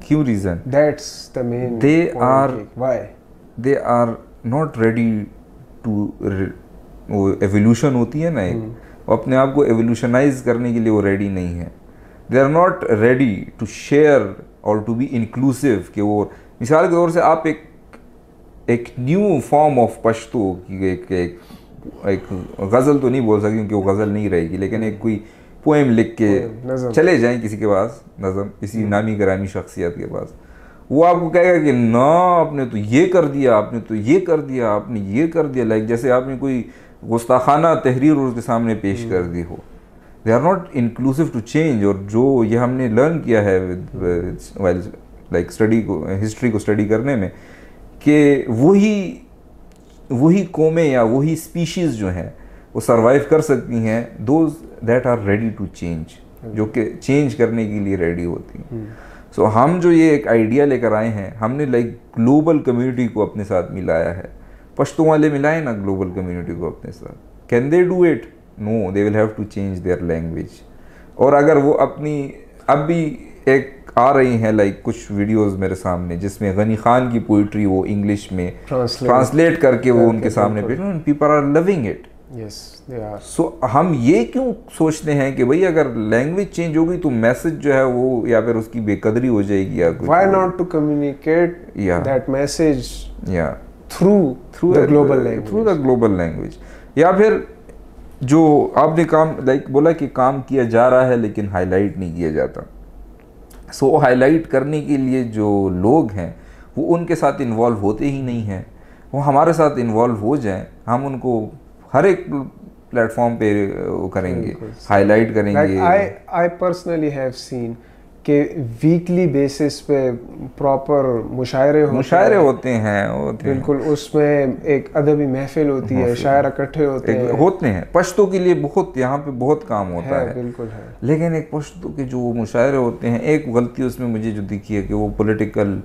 क्यों? Reason that's the main, they are not ready to, वो एवोल्यूशन होती है ना एक, अपने आप को एवोल्यूशनाइज करने के लिए वो रेडी नहीं है। They are not ready to share और टू बी इंक्लूसिव। कि वो मिसाल के तौर से आप एक न्यू फॉर्म ऑफ पश्तो की एक एक गज़ल तो नहीं बोल सकती क्योंकि वो गज़ल नहीं रहेगी, लेकिन एक कोई पोएम लिख के चले जाएं किसी के पास, नज़म, किसी नामी ग्रामी शख्सियत के पास, वो आपको कहेगा कि ना आपने तो ये कर दिया, आपने तो ये कर दिया, आपने ये कर दिया, लाइक जैसे आपने कोई गुस्ताखाना तहरीर उसके सामने पेश कर दी हो। They are not inclusive to change. और जो ये हमने लर्न किया है लाइक स्टडी को, हिस्ट्री को स्टडी करने में, कि वही कौमें या वही स्पीशीज़ जो हैं वो सरवाइव कर सकती हैं, those that are ready to change, जो कि चेंज करने के लिए रेडी होती हैं। सो हम जो ये एक आइडिया लेकर आए हैं, हमने लाइक ग्लोबल कम्युनिटी को अपने साथ मिलाया है। पश्तो वाले मिलाए ना ग्लोबल कम्युनिटी को अपने साथ, can they do it? No, they will have to change their language. और अगर वो अपनी, अब भी एक आ रही हैं लाइक कुछ वीडियोस मेरे सामने जिसमें गनी खान की पोइट्री वो इंग्लिश में ट्रांसलेट करके वो उनके सामने पेश, people are loving it. Yes they are. So हम ये क्यों सोचते हैं कि भाई अगर लैंग्वेज चेंज होगी तो मैसेज जो है वो या फिर उसकी बेकदरी हो जाएगी या कुछ। Why not to communicate that message through the global language. या फिर जो आपने काम लाइक बोला कि काम किया जा रहा है लेकिन हाईलाइट नहीं किया जाता, सो हाईलाइट करने के लिए जो लोग हैं वो उनके साथ इन्वॉल्व होते ही नहीं हैं। वो हमारे साथ इन्वॉल्व हो जाएं, हम उनको हर एक प्लेटफॉर्म पे वो करेंगे, हाईलाइट करेंगे। आई पर्सनली हैव सीन कि वीकली बेसिस पे प्रॉपर मुशायरे होते हैं बिल्कुल, उसमें एक अदबी महफिल होती है, शायर इकट्ठे होते हैं। पश्तो के लिए बहुत यहाँ पे बहुत काम होता है, बिल्कुल है। लेकिन एक पश्तो के जो मुशायरे होते हैं, एक गलती उसमें मुझे जो दिखी है कि वो पॉलिटिकल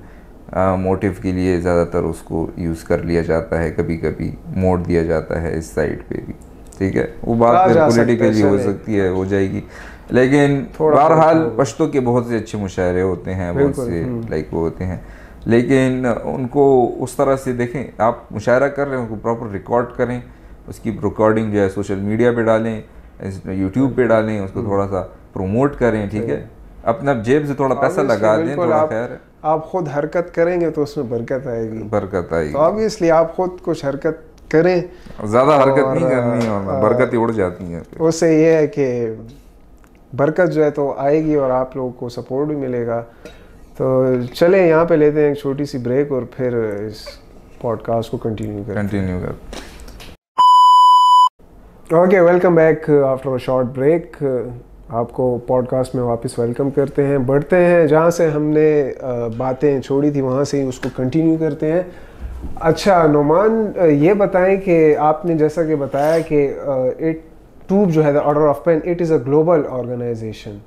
मोटिव के लिए ज़्यादातर उसको यूज़ कर लिया जाता है, कभी कभी मोड़ दिया जाता है इस साइड पे भी, ठीक है। वो बात फिर पॉलिटिकली हो सकती है, हो जाएगी, लेकिन बहरहाल पश्तो के बहुत से अच्छे मुशायरे होते हैं, बहुत से लाइक वो होते हैं, लेकिन उनको उस तरह से देखें, आप मुशायरा कर रहे हैं उसको प्रॉपर रिकॉर्ड करें, उसकी रिकॉर्डिंग जो है सोशल मीडिया पे डालें, यूट्यूब पे डालें, उसको थोड़ा सा प्रमोट करें, ठीक है। अपना जेब से थोड़ा पैसा लगा दें, थोड़ा खैर आप खुद हरकत करेंगे तो उसमें बरकत आएगी। तो ऑब्वियसली आप खुद कुछ हरकत करें, ज़्यादा हरकत नहीं करनी है, बरकत उड़ जाती है। उससे ये है कि बरकत जो है तो आएगी और आप लोगों को सपोर्ट भी मिलेगा। तो चलें यहाँ पे लेते हैं एक छोटी सी ब्रेक और फिर इस पॉडकास्ट को कंटिन्यू कर। Okay, welcome back after a short break. आपको पॉडकास्ट में वापस वेलकम करते हैं। बढ़ते हैं जहाँ से हमने बातें छोड़ी थी वहाँ से ही उसको कंटिन्यू करते हैं। अच्छा नोमान, ये बताएं कि आपने जैसा कि बताया कि इट टूब जो है the order of pen, it is a global organization,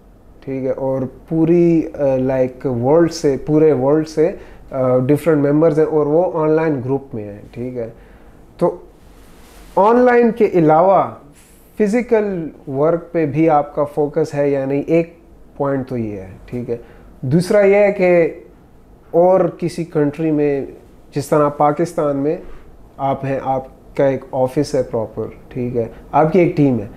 ठीक है, और पूरी लाइक वर्ल्ड से, पूरे वर्ल्ड से डिफरेंट मेंबर्स हैं और वो ऑनलाइन ग्रुप में हैं, ठीक है। तो ऑनलाइन के अलावा फिज़िकल वर्क पे भी आपका फोकस है या नहीं, एक पॉइंट तो ये है, ठीक है। दूसरा ये है कि और किसी कंट्री में, जिस तरह पाकिस्तान में आप हैं, आपका एक ऑफिस है प्रॉपर, ठीक है, आपकी एक टीम है,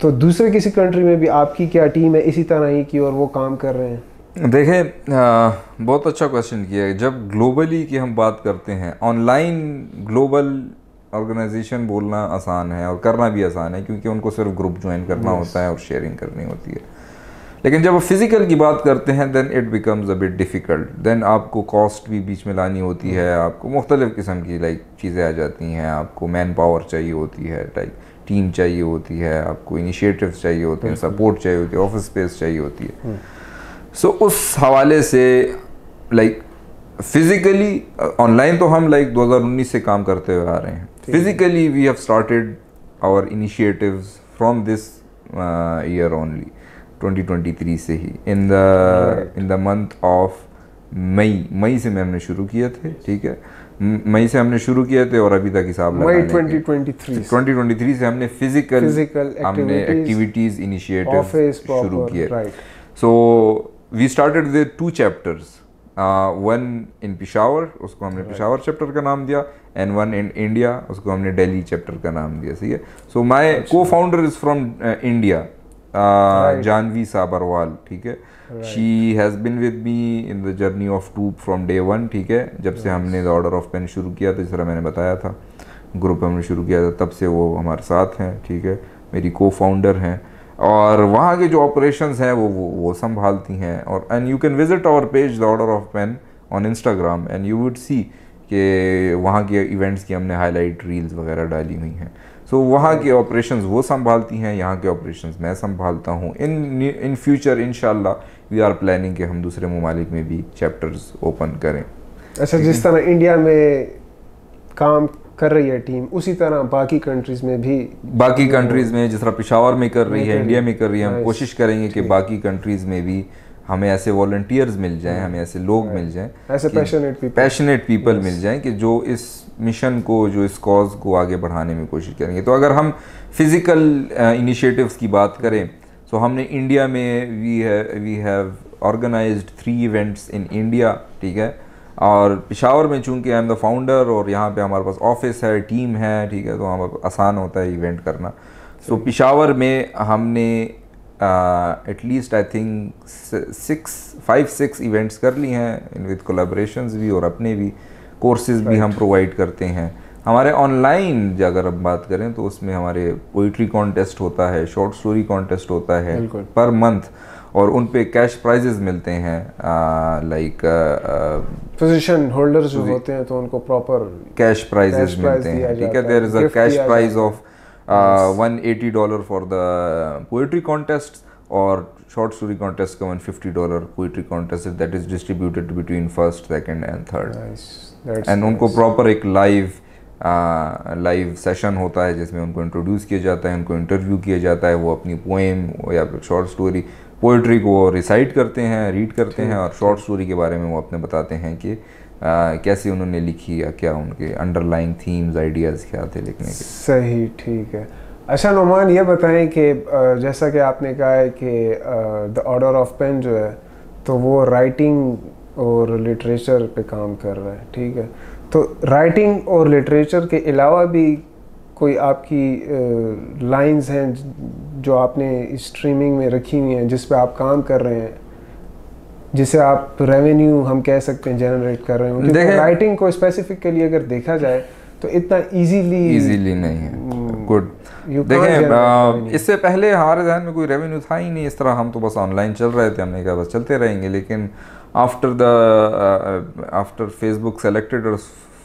तो दूसरे किसी कंट्री में भी आपकी क्या टीम है इसी तरह ही की और वो काम कर रहे हैं? देखें, बहुत अच्छा क्वेश्चन किया है। जब ग्लोबली की हम बात करते हैं, ऑनलाइन ग्लोबल ऑर्गेनाइजेशन बोलना आसान है और करना भी आसान है क्योंकि उनको सिर्फ ग्रुप ज्वाइन करना होता है और शेयरिंग करनी होती है। लेकिन जब फिज़िकल की बात करते हैं then it becomes a bit difficult. Then आपको कॉस्ट भी बीच में लानी होती है, आपको मुख्तलिफ़ किस्म की लाइक चीज़ें आ जाती हैं, आपको मैन पावर चाहिए होती है, लाइक टीम चाहिए होती है, आपको इनिशिएटिव्स चाहिए होते हैं, सपोर्ट चाहिए होती है, ऑफिस स्पेस चाहिए होती है। सो उस हवाले से लाइक फिज़िकली ऑनलाइन तो हम लाइक 2019 से काम करते हुए आ रहे हैं। Physically we have started our initiatives from this year only, 2023 से ही, इन द मंथ ऑफ मई से हमने शुरू किए थे, ठीक है। मई से हमने शुरू किए थे और अभी तक हिसाब लगाने के 2023 से हमने फिजिकल हमने एक्टिविटीज इनिशिएटिव शुरू किए। So we started with 2 chapters, one in Peshawar, उसको हमने पेशावर चैप्टर का नाम दिया, एंड वन इन इंडिया, उसको हमने दिल्ली चैप्टर का नाम दिया, सही है। So my co-founder is from India, Janhvi Sabharwal, ठीक है। She has been with me in the journey of Toob from day 1, ठीक है, जब से हमने द ऑर्डर ऑफ पेन शुरू किया था, जिस तरह मैंने बताया था। ग्रुप हमने शुरू किया था, तब से वो हमारे साथ हैं, ठीक है, मेरी को फाउंडर हैं, और वहाँ के जो ऑपरेशंस हैं वो संभालती हैं। और and you can visit our page the order of pen on Instagram and you would see कि वहाँ के इवेंट्स की हमने हाईलाइट रील्स वगैरह डाली हुई हैं। सो वहाँ के ऑपरेशंस वो संभालती हैं, यहाँ के ऑपरेशंस मैं संभालता हूँ। इन फ्यूचर इंशाल्लाह वी आर प्लानिंग कि हम दूसरे ममालिक में भी चैप्टर्स ओपन करें। अच्छा, जिस तरह इंडिया में काम कर रही है टीम, उसी तरह बाकी कंट्रीज में भी, बाकी कंट्रीज़ में जिस तरह पेशावर में कर रही है, इंडिया में कर रही है, हम कोशिश करेंगे कि बाकी कंट्रीज़ में भी हमें ऐसे वॉलंटियर्स मिल जाएं, हमें ऐसे लोग मिल जाएं, ऐसे पैशनेट पीपल मिल जाएं कि जो इस मिशन को, जो इस कॉज को आगे बढ़ाने में कोशिश करेंगे। तो अगर हम फिज़िकल इनिशिएटिव्स की बात करें, तो हमने इंडिया में we have organized 3 events in India, ठीक है, और पेशावर में चूँकि आई एम द फाउंडर और यहाँ पे हमारे पास ऑफिस है, टीम है, ठीक है, तो हमारा आसान होता है इवेंट करना। सो पेशावर में हमने एटलीस्ट आई थिंक 5-6 इवेंट्स कर ली हैं विद कोलैबोरेशंस भी, और अपने भी कोर्सेज भी हम प्रोवाइड करते हैं। हमारे ऑनलाइन अगर हम बात करें तो उसमें हमारे पोइट्री कॉन्टेस्ट होता है, शॉर्ट स्टोरी कॉन्टेस्ट होता है पर मंथ, और उन पे कैश प्राइजेज मिलते हैं, लाइक पोजीशन होल्डर्स जो होते हैं तो उनको प्रॉपर कैश प्राइजेज मिलते हैं, ठीक है। There is a cash prize of $180 for the poetry contest, और शॉर्ट स्टोरी कॉन्टेस्ट का $150 poetry contest that is distributed between first, second and third. And उनको प्रॉपर एक लाइव सेशन होता है जिसमें उनको इंट्रोड्यूस किया जाता है, उनको इंटरव्यू किया जाता है, वो अपनी पोएम या फिर शॉर्ट स्टोरी पोइट्री को रिसाइट करते हैं, रीड करते हैं, और शॉर्ट स्टोरी के बारे में वो अपने बताते हैं कि कैसे उन्होंने लिखी या क्या उनके अंडरलाइंग थीम्स, आइडियाज़ क्या थे लिखने के। सही, ठीक है। अच्छा नुमान, ये बताएं कि जैसा कि आपने कहा है कि द ऑर्डर ऑफ पेन जो है तो वो राइटिंग और लिटरेचर पे काम कर रहा है, ठीक है, तो राइटिंग और लिटरेचर के अलावा भी कोई आपकी लाइंस हैं जो आपने स्ट्रीमिंग में रखी हुई हैं जिस पे आप काम कर रहे हैं, जिसे आप रेवेन्यू हम कह सकते हैं जनरेट कर रहे हो? क्योंकि राइटिंग को स्पेसिफिकली अगर देखा जाए तो इतना इजीली नहीं है। गुड। देखें, इससे पहले हमारे ध्यान में कोई रेवेन्यू था ही नहीं इस तरह, हम तो बस ऑनलाइन चल रहे थे, हमने कहा बस चलते रहेंगे। लेकिन after Facebook selected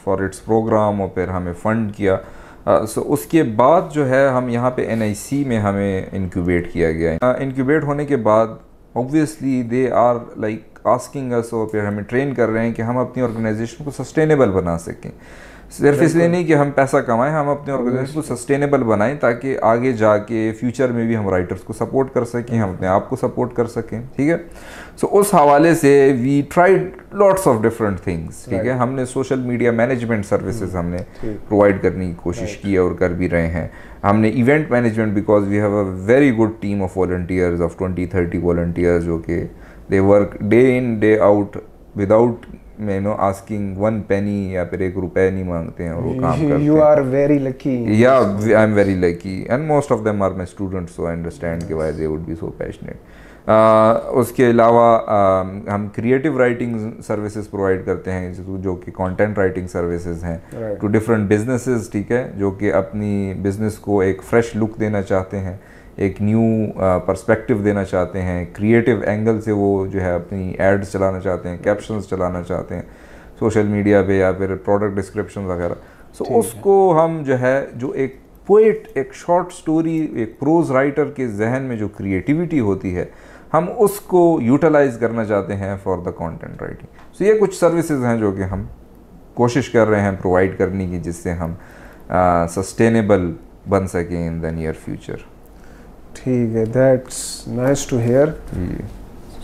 for its program और फिर हमें फंड किया, सो उसके बाद जो है हम यहाँ पे NIC में हमें इंक्यूबेट किया गया। इंक्यूबेट होने के बाद obviously they are like asking us, और फिर हमें ट्रेन कर रहे हैं कि हम अपनी ऑर्गेनाइजेशन को सस्टेनेबल बना सकें। सिर्फ इसलिए नहीं कि हम पैसा कमाएं, हम अपने ऑर्गेनाइजेशन को सस्टेनेबल बनाएं ताकि आगे जाके फ्यूचर में भी हम राइटर्स को सपोर्ट कर सकें, हम अपने आप को सपोर्ट कर सकें, ठीक है। सो उस हवाले से we tried lots of different things, ठीक है। हमने सोशल मीडिया मैनेजमेंट सर्विसेज हमने प्रोवाइड करने की कोशिश की और कर भी रहे हैं। हमने event management, because we have a very good team of volunteers of 20-30 volunteers जो कि they work day in day out without asking 1 penny या फिर ₹1 नहीं मांगते हैं और वो काम करते हैं। You are very lucky. Yeah, I'm very lucky and most of them are my students, so I understand why they would be so passionate. उसके अलावा हम क्रिएटिव राइटिंग सर्विसेज प्रोवाइड करते हैं जो कि कंटेंट राइटिंग सर्विसेज हैं टू डिफरेंट बिजनेसेस, ठीक है, जो कि अपनी बिजनेस को एक फ्रेश लुक देना चाहते हैं, एक न्यू पर्सपेक्टिव देना चाहते हैं, क्रिएटिव एंगल से वो जो है अपनी एड्स चलाना चाहते हैं, कैप्शंस चलाना चाहते हैं सोशल मीडिया पे या फिर प्रोडक्ट डिस्क्रिप्शन वगैरह। सो उसको हम जो है, जो एक पोएट, एक शॉर्ट स्टोरी, एक प्रोज राइटर के जहन में जो क्रिएटिविटी होती है, हम उसको यूटिलाइज करना चाहते हैं फॉर द कंटेंट राइटिंग। सो ये कुछ सर्विसेज हैं जो कि हम कोशिश कर रहे हैं प्रोवाइड करने की, जिससे हम सस्टेनेबल बन सकें इन द नियर फ्यूचर। ठीक है, that's nice to hear.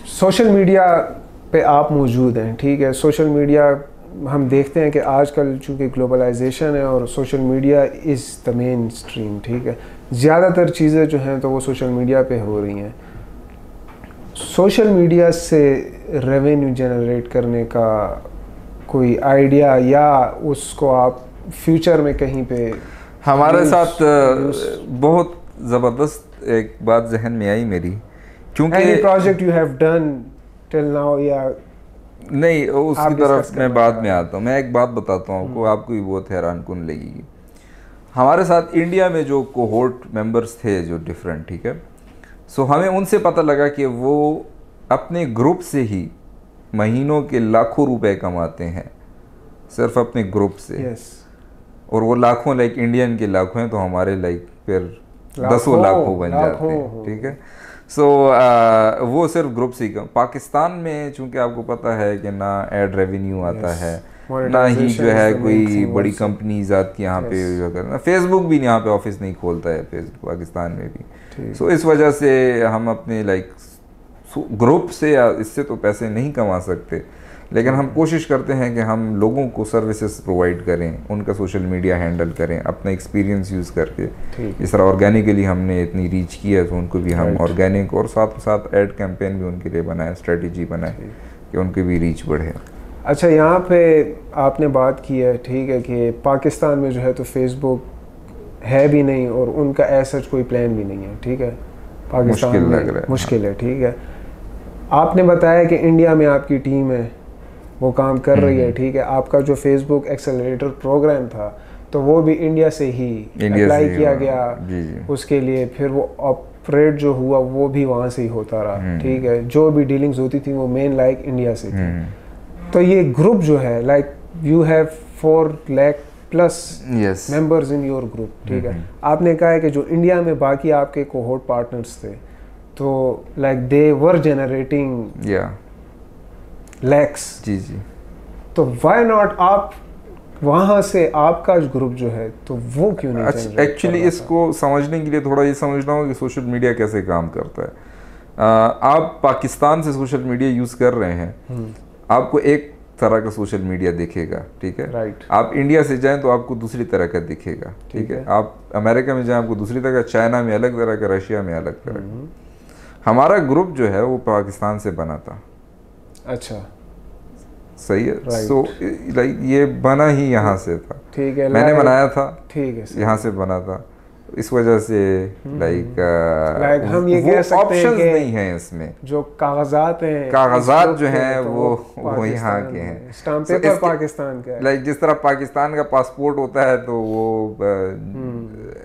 Social media पे आप मौजूद हैं, ठीक है। सोशल मीडिया हम देखते हैं कि आजकल चूँकि ग्लोबलाइजेशन है और social media is the main stream, ठीक है। ज़्यादातर चीज़ें जो हैं तो वो सोशल मीडिया पे हो रही हैं। सोशल मीडिया से रेवेन्यू जनरेट करने का कोई आइडिया, या उसको आप फ्यूचर में कहीं पे? हमारे साथ बहुत ज़बरदस्त एक बात जहन में आई मेरी, क्योंकि project you have done till now, या नहीं, उसकी तरफ मैं बाद में आता हूँ। मैं एक बात बताता हूँ आपको, आपको भी बहुत हैरान कुन लगेगी। हमारे साथ इंडिया में जो कोहोर्ट मेंबर्स थे जो डिफरेंट, ठीक है, सो हमें उनसे पता लगा कि वो अपने ग्रुप से ही महीनों के लाखों रुपए कमाते हैं सिर्फ अपने ग्रुप से। और वो लाखों लाइक इंडियन के लाखों हैं, तो हमारे लाइक फिर दसों लाखों बन जाते हैं, ठीक है। सो वो सिर्फ ग्रुप से ही कम। पाकिस्तान में चूंकि आपको पता है कि ना एड रेवेन्यू आता है, ना ही जो है कोई बड़ी कंपनीज आती यहाँ पे करना, फेसबुक भी यहाँ पे ऑफिस नहीं खोलता है पाकिस्तान में भी। सो इस वजह से हम अपने लाइक ग्रुप से या इससे तो पैसे नहीं कमा सकते, लेकिन हम कोशिश करते हैं कि हम लोगों को सर्विसेज प्रोवाइड करें, उनका सोशल मीडिया हैंडल करें अपना एक्सपीरियंस यूज़ करके। इस तरह ऑर्गेनिकली हमने इतनी रीच की है, तो उनको भी हम ऑर्गेनिक और साथ साथ एड कैंपेन भी उनके लिए बनाए, स्ट्रेटजी बनाए कि उनकी भी रीच बढ़े। अच्छा, यहाँ पे आपने बात की है, ठीक है, कि पाकिस्तान में जो है तो फेसबुक है भी नहीं और उनका ऐसा कोई प्लान भी नहीं है, ठीक है, पाकिस्तान मुश्किल में लग रहा है, मुश्किल है, ठीक है। आपने बताया कि इंडिया में आपकी टीम है, वो काम कर रही है, ठीक है। आपका जो फेसबुक एक्सेलरेटर प्रोग्राम था तो वो भी इंडिया से ही अप्लाई किया गया उसके लिए, फिर वो ऑपरेट जो हुआ वो भी वहाँ से ही होता रहा, ठीक है। जो भी डीलिंग्स होती थी वो मेन लाइक इंडिया से थी। तो ये ग्रुप जो है like you have 4 lakh plus members in your group, ठीक है। आपने कहा है कि जो इंडिया में बाकी आपके कोहोर्ट पार्टनर्स थे तो like they were generating lakhs, जी जी, तो व्हाई नॉट आप वहाँ से आपका ग्रुप जो है तो वो क्यों नहीं? अच्छा, एक्चुअली इसको समझने के लिए थोड़ा ये समझना होगा कि सोशल मीडिया कैसे काम करता है। आप पाकिस्तान से सोशल मीडिया यूज़ कर रहे हैं, आपको एक तरह का सोशल मीडिया दिखेगा, ठीक है, राइट। आप इंडिया से जाएं तो आपको दूसरी तरह का दिखेगा, ठीक है। आप अमेरिका में जाएं आपको दूसरी तरह का, चाइना में अलग तरह का, रशिया में अलग तरह का। हमारा ग्रुप जो है वो पाकिस्तान से बना था। अच्छा, सही है, सो लाइक ये बना ही यहाँ से था, ठीक है, मैंने बनाया था, ठीक है, यहाँ से बना था। इस वजह से लाइक हम ये कह सकते हैं कि नहीं है इसमें, जो कागजात हैं, कागजात जो हैं वो यहाँ के हैं, स्टाम्प पेपर पाकिस्तान का है। लाइक जिस तरह पाकिस्तान का पासपोर्ट होता है तो वो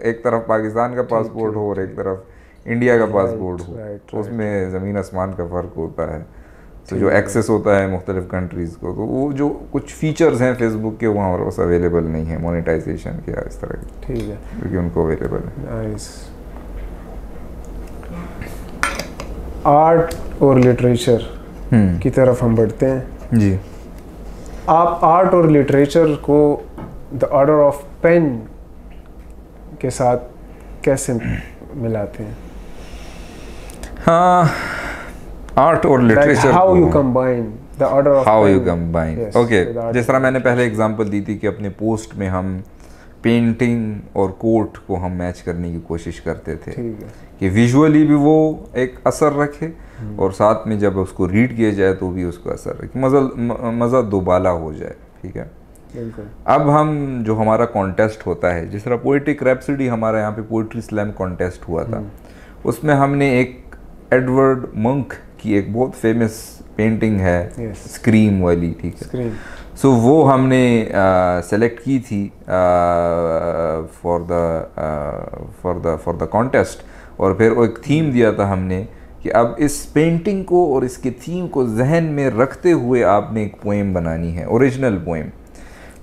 एक तरफ पाकिस्तान का पासपोर्ट हो और एक तरफ इंडिया का पासपोर्ट हो, तो उसमें ज़मीन आसमान का फ़र्क होता है। तो जो एक्सेस होता है मुख्तलिफ कंट्रीज़ को, तो वो जो कुछ फीचर्स हैं फेसबुक के वहाँ पर अवेलेबल नहीं है, मोनेटाइजेशन के इस तरह के, ठीक है, क्योंकि उनको अवेलेबल है। नाइस। आर्ट और लिटरेचर की तरफ हम बढ़ते हैं जी। आप आर्ट और लिटरेचर को द ऑर्डर ऑफ पेन के साथ कैसे मिलाते हैं? हाँ, आर्ट और literature, how you combine the order of, how you combine, okay. जिस तरह मैंने पहले एग्जांपल दी थी कि अपने पोस्ट में हम पेंटिंग और कोट को हम मैच करने की कोशिश करते थे, ठीक है, कि विजुअली भी वो एक असर रखे और साथ में जब उसको रीड किया जाए तो भी उसको असर रखे, मज़ा दोबाला हो जाए, ठीक है। बिल्कुल। अब हम जो हमारा कॉन्टेस्ट होता है, जिस तरह पोइट्रिक रैप्सोडी हमारा यहाँ पे पोइट्री स्लैम कॉन्टेस्ट हुआ था, उसमें हमने एक एडवर्ड मंक की एक बहुत फेमस पेंटिंग है, स्क्रीम वाली, ठीक है, सो वो हमने सेलेक्ट की थी फॉर द कॉन्टेस्ट, और फिर एक थीम दिया था हमने कि अब इस पेंटिंग को और इसके थीम को जहन में रखते हुए आपने एक पोएम बनानी है, original poem.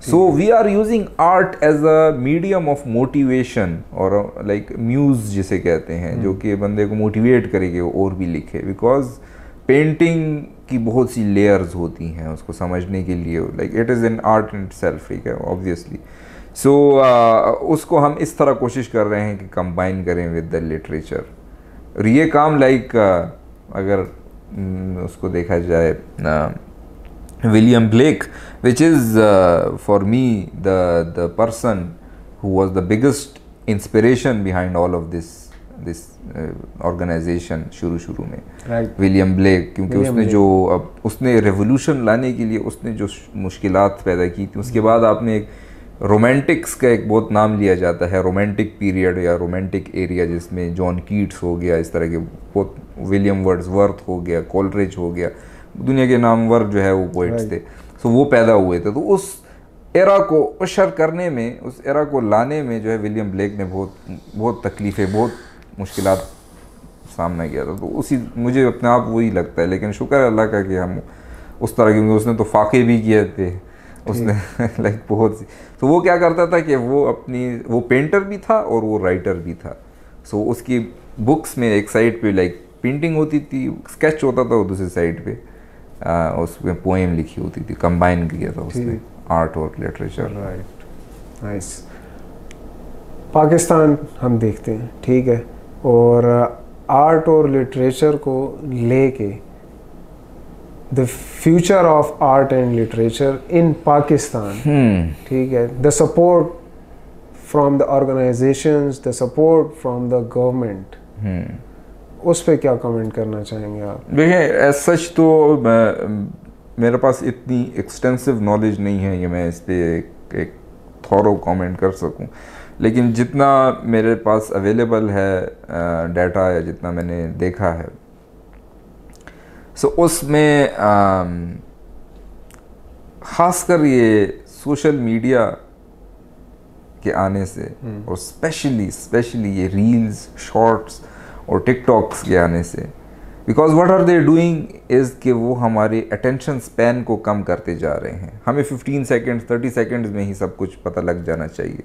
So we are using art as a medium of motivation और लाइक म्यूज़ जिसे कहते हैं, जो कि बंदे को मोटिवेट करेगी वो और भी लिखे, बिकॉज पेंटिंग की बहुत सी लेयर्स होती हैं उसको समझने के लिए, like it is an art in itself, ठीक है, ऑब्वियसली। सो उसको हम इस तरह कोशिश कर रहे हैं कि कंबाइन करें विद द लिटरेचर। और ये काम लाइक अगर उसको देखा जाए, William Blake, which is for me the person who was the biggest inspiration behind all of this organization शुरू में, right. विलियम ब्लेक, क्योंकि उसने जो अब उसने रेवोल्यूशन लाने के लिए उसने जो मुश्किलात पैदा की थी, उसके बाद आपने एक रोमांटिक्स का एक बहुत नाम लिया जाता है, रोमांटिक पीरियड या रोमांटिक एरिया, जिसमें जॉन कीट्स हो गया, इस तरह के बहुत, विलियम वर्ड्सवर्थ हो गया, कोलरिज हो गया, दुनिया के नामवर जो है वो पोइट्स थे, सो वो पैदा हुए थे। तो उस एरा को उशर करने में, उस एरा को लाने में जो है विलियम ब्लेक ने बहुत तकलीफ़ें, बहुत मुश्किलात सामना किया था। तो उसी मुझे अपने आप वही लगता है, लेकिन शुक्र है अल्लाह का कि हम उस तरह, क्योंकि उसने तो फाके भी किए थे उसने लाइक बहुत सी। तो वो क्या करता था कि वो पेंटर भी था और वो राइटर भी था। सो उसकी बुक्स में एक साइड पे लाइक पेंटिंग होती थी, स्केच होता था, और दूसरी साइड पे उसमें पोएम लिखी होती थी। कंबाइन किया था उसने आर्ट और लिटरेचर। Right, nice. पाकिस्तान हम देखते हैं, ठीक है, और आर्ट और लिटरेचर को लेके the future of art and literature in Pakistan, ठीक है, the support from the organisations, the support from the government, उस पर क्या कमेंट करना चाहेंगे आप? देखिए, एज सच तो मेरे पास इतनी एक्सटेंसिव नॉलेज नहीं है कि मैं इस पर एक थॉरो कमेंट कर सकूं, लेकिन जितना मेरे पास अवेलेबल है डाटा, या जितना मैंने देखा है, सो उसमें ख़ासकर ये सोशल मीडिया के आने से, और स्पेशली ये रील्स, शॉर्ट्स और टिकटॉक्स के आने से, because what are they doing is कि वो हमारे अटेंशन स्पैन को कम करते जा रहे हैं। हमें 15 सेकेंड्स 30 सेकेंड्स में ही सब कुछ पता लग जाना चाहिए।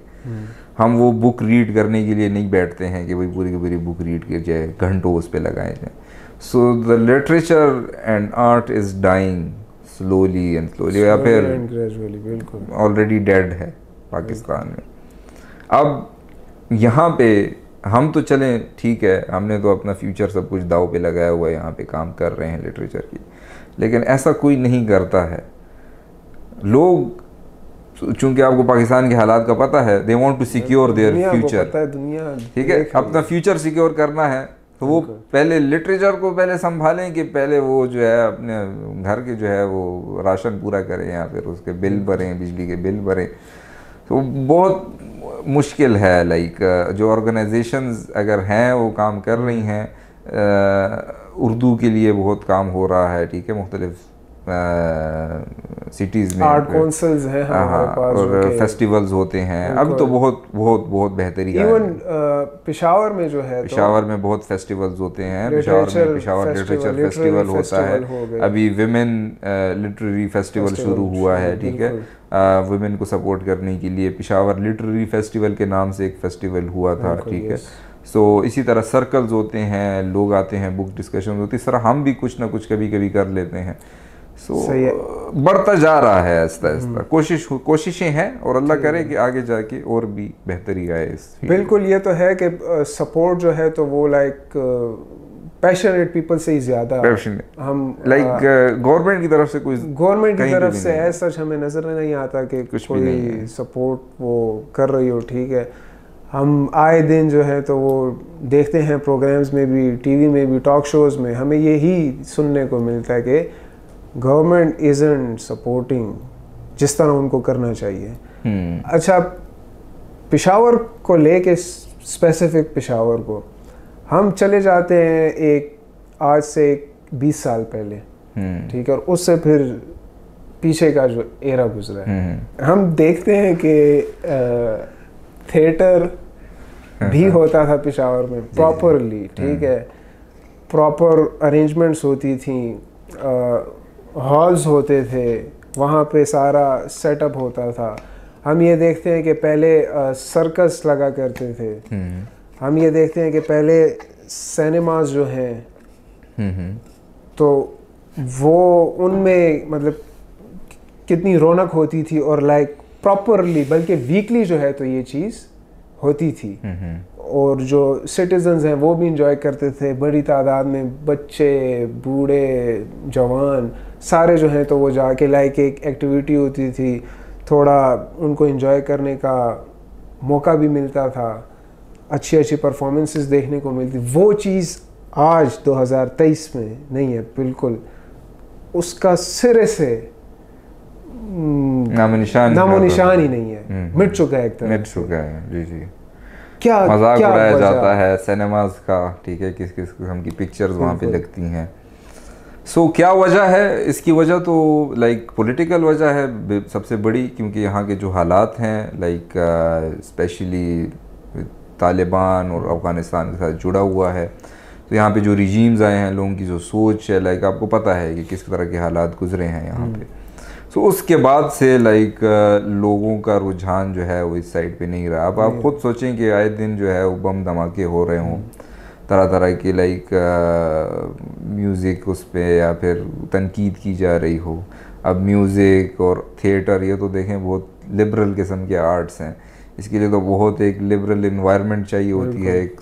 हम वो बुक रीड करने के लिए नहीं बैठते हैं कि वही पूरी की पूरी बुक रीड की जाए, घंटों उस पर लगाए जाए। So the literature and art is dying slowly and slowly, या फिर बिल्कुल ऑलरेडी डेड है पाकिस्तान में। अब यहाँ पे हम तो चलें, ठीक है, हमने तो अपना फ्यूचर सब कुछ दाव पे लगाया हुआ है, यहाँ पे काम कर रहे हैं लिटरेचर की, लेकिन ऐसा कोई नहीं करता है। लोग, चूंकि आपको पाकिस्तान के हालात का पता है, they want to secure their future, ठीक है, अपना फ्यूचर सिक्योर करना है, तो वो पहले लिटरेचर को पहले संभालें कि पहले वो जो है अपने घर के जो है वो राशन पूरा करें, या फिर उसके बिल भरें, बिजली के बिल भरें। तो बहुत मुश्किल है। लाइक जो ऑर्गेनाइजेशंस अगर हैं वो काम कर रही हैं, उर्दू के लिए बहुत काम हो रहा है, ठीक है, मुख्तलिफ सिटीज़ में आर्ट काउंसिल्स हैं हमारे पास, और फेस्टिवल्स होते हैं। अब तो बहुत बहुत बहुत बेहतरी है। इवन पेशावर में जो है, पेशावर में बहुत फेस्टिवल्स होते हैं। पेशावर लिटरेचर फेस्टिवल होता है। अभी विमेन लिटरेरी फेस्टिवल शुरू हुआ है, ठीक है, वुमेन को सपोर्ट करने के लिए पेशावर लिटरेरी फेस्टिवल के नाम से एक फेस्टिवल हुआ था, ठीक है। सो इसी तरह सर्कल्स होते हैं, लोग आते हैं, बुक डिस्कशन होती है। इस तरह हम भी कुछ ना कुछ कभी कभी कर लेते हैं। बढ़ता जा रहा है आहिस्ता आहिस्ता, कोशिशें हैं, और अल्लाह करे कि आगे जाके और भी बेहतरी आए इस। बिल्कुल, ये तो है कि सपोर्ट जो है तो वो लाइक पैशनेट पीपल से ही ज़्यादा हम गवर्नमेंट की तरफ से सच हमें नज़र नहीं आता कि कोई सपोर्ट वो कर रही हो, ठीक है। हम आए दिन जो है तो वो देखते हैं प्रोग्राम्स में भी, टीवी में भी, टॉक शोज़ में, हमें यही सुनने को मिलता है कि गवर्नमेंट इज़न्ट सपोर्टिंग जिस तरह उनको करना चाहिए। अच्छा, पेशावर को लेके स्पेसिफिक पेशावर को हम चले जाते हैं एक आज से 20 साल पहले, ठीक है, और उससे फिर पीछे का जो एरा गुजरा है, हम देखते हैं कि थिएटर भी होता था पेशावर में प्रॉपरली, ठीक है, प्रॉपर अरेंजमेंट्स होती थी, हॉल्स होते थे, वहाँ पे सारा सेटअप होता था। हम ये देखते हैं कि पहले सर्कस लगा करते थे। हम ये देखते हैं कि पहले सिनेमाज जो हैं तो वो उनमें मतलब कितनी रौनक होती थी, और लाइक प्रॉपरली, बल्कि वीकली जो है तो ये चीज़ होती थी, और जो सिटीजन्स हैं वो भी इंजॉय करते थे, बड़ी तादाद में बच्चे, बूढ़े, जवान, सारे जो हैं तो वो जाके लाइक एक एक्टिविटी होती थी, थोड़ा उनको इंजॉय करने का मौका भी मिलता था, अच्छी अच्छी परफॉर्मेंसेस देखने को मिलती। वो चीज़ आज 2023 में नहीं है, बिल्कुल उसका सिरे से नामो निशान ही नहीं है, मिट चुका है, एक तरह मिट चुका है। जी जी, क्या मजाक उड़ाया जाता है सिनेमाज का, ठीक है, किस किस किस्म की पिक्चर्स वहाँ पे लगती हैं। क्या वजह है इसकी? वजह तो लाइक पॉलिटिकल वजह है सबसे बड़ी, क्योंकि यहाँ के जो हालात हैं लाइक स्पेशली तालिबान और अफ़गानिस्तान के साथ जुड़ा हुआ है, तो यहाँ पे जो रिजीम्स आए हैं, लोगों की जो सोच है, लाइक आपको पता है कि किस तरह के हालात गुजरे हैं यहाँ पे। सो उसके बाद से लाइक लोगों का रुझान जो है वो इस साइड पे नहीं रहा। अब आप खुद सोचें कि आए दिन जो है वो बम धमाके हो रहे हों, तरह तरह की लाइक म्यूज़िक उस पर या फिर तनकीद की जा रही हो। अब म्यूज़िक और थिएटर ये तो देखें बहुत लिबरल किस्म के आर्ट्स हैं, इसके लिए तो बहुत एक लिबरल इन्वायरमेंट चाहिए होती है, एक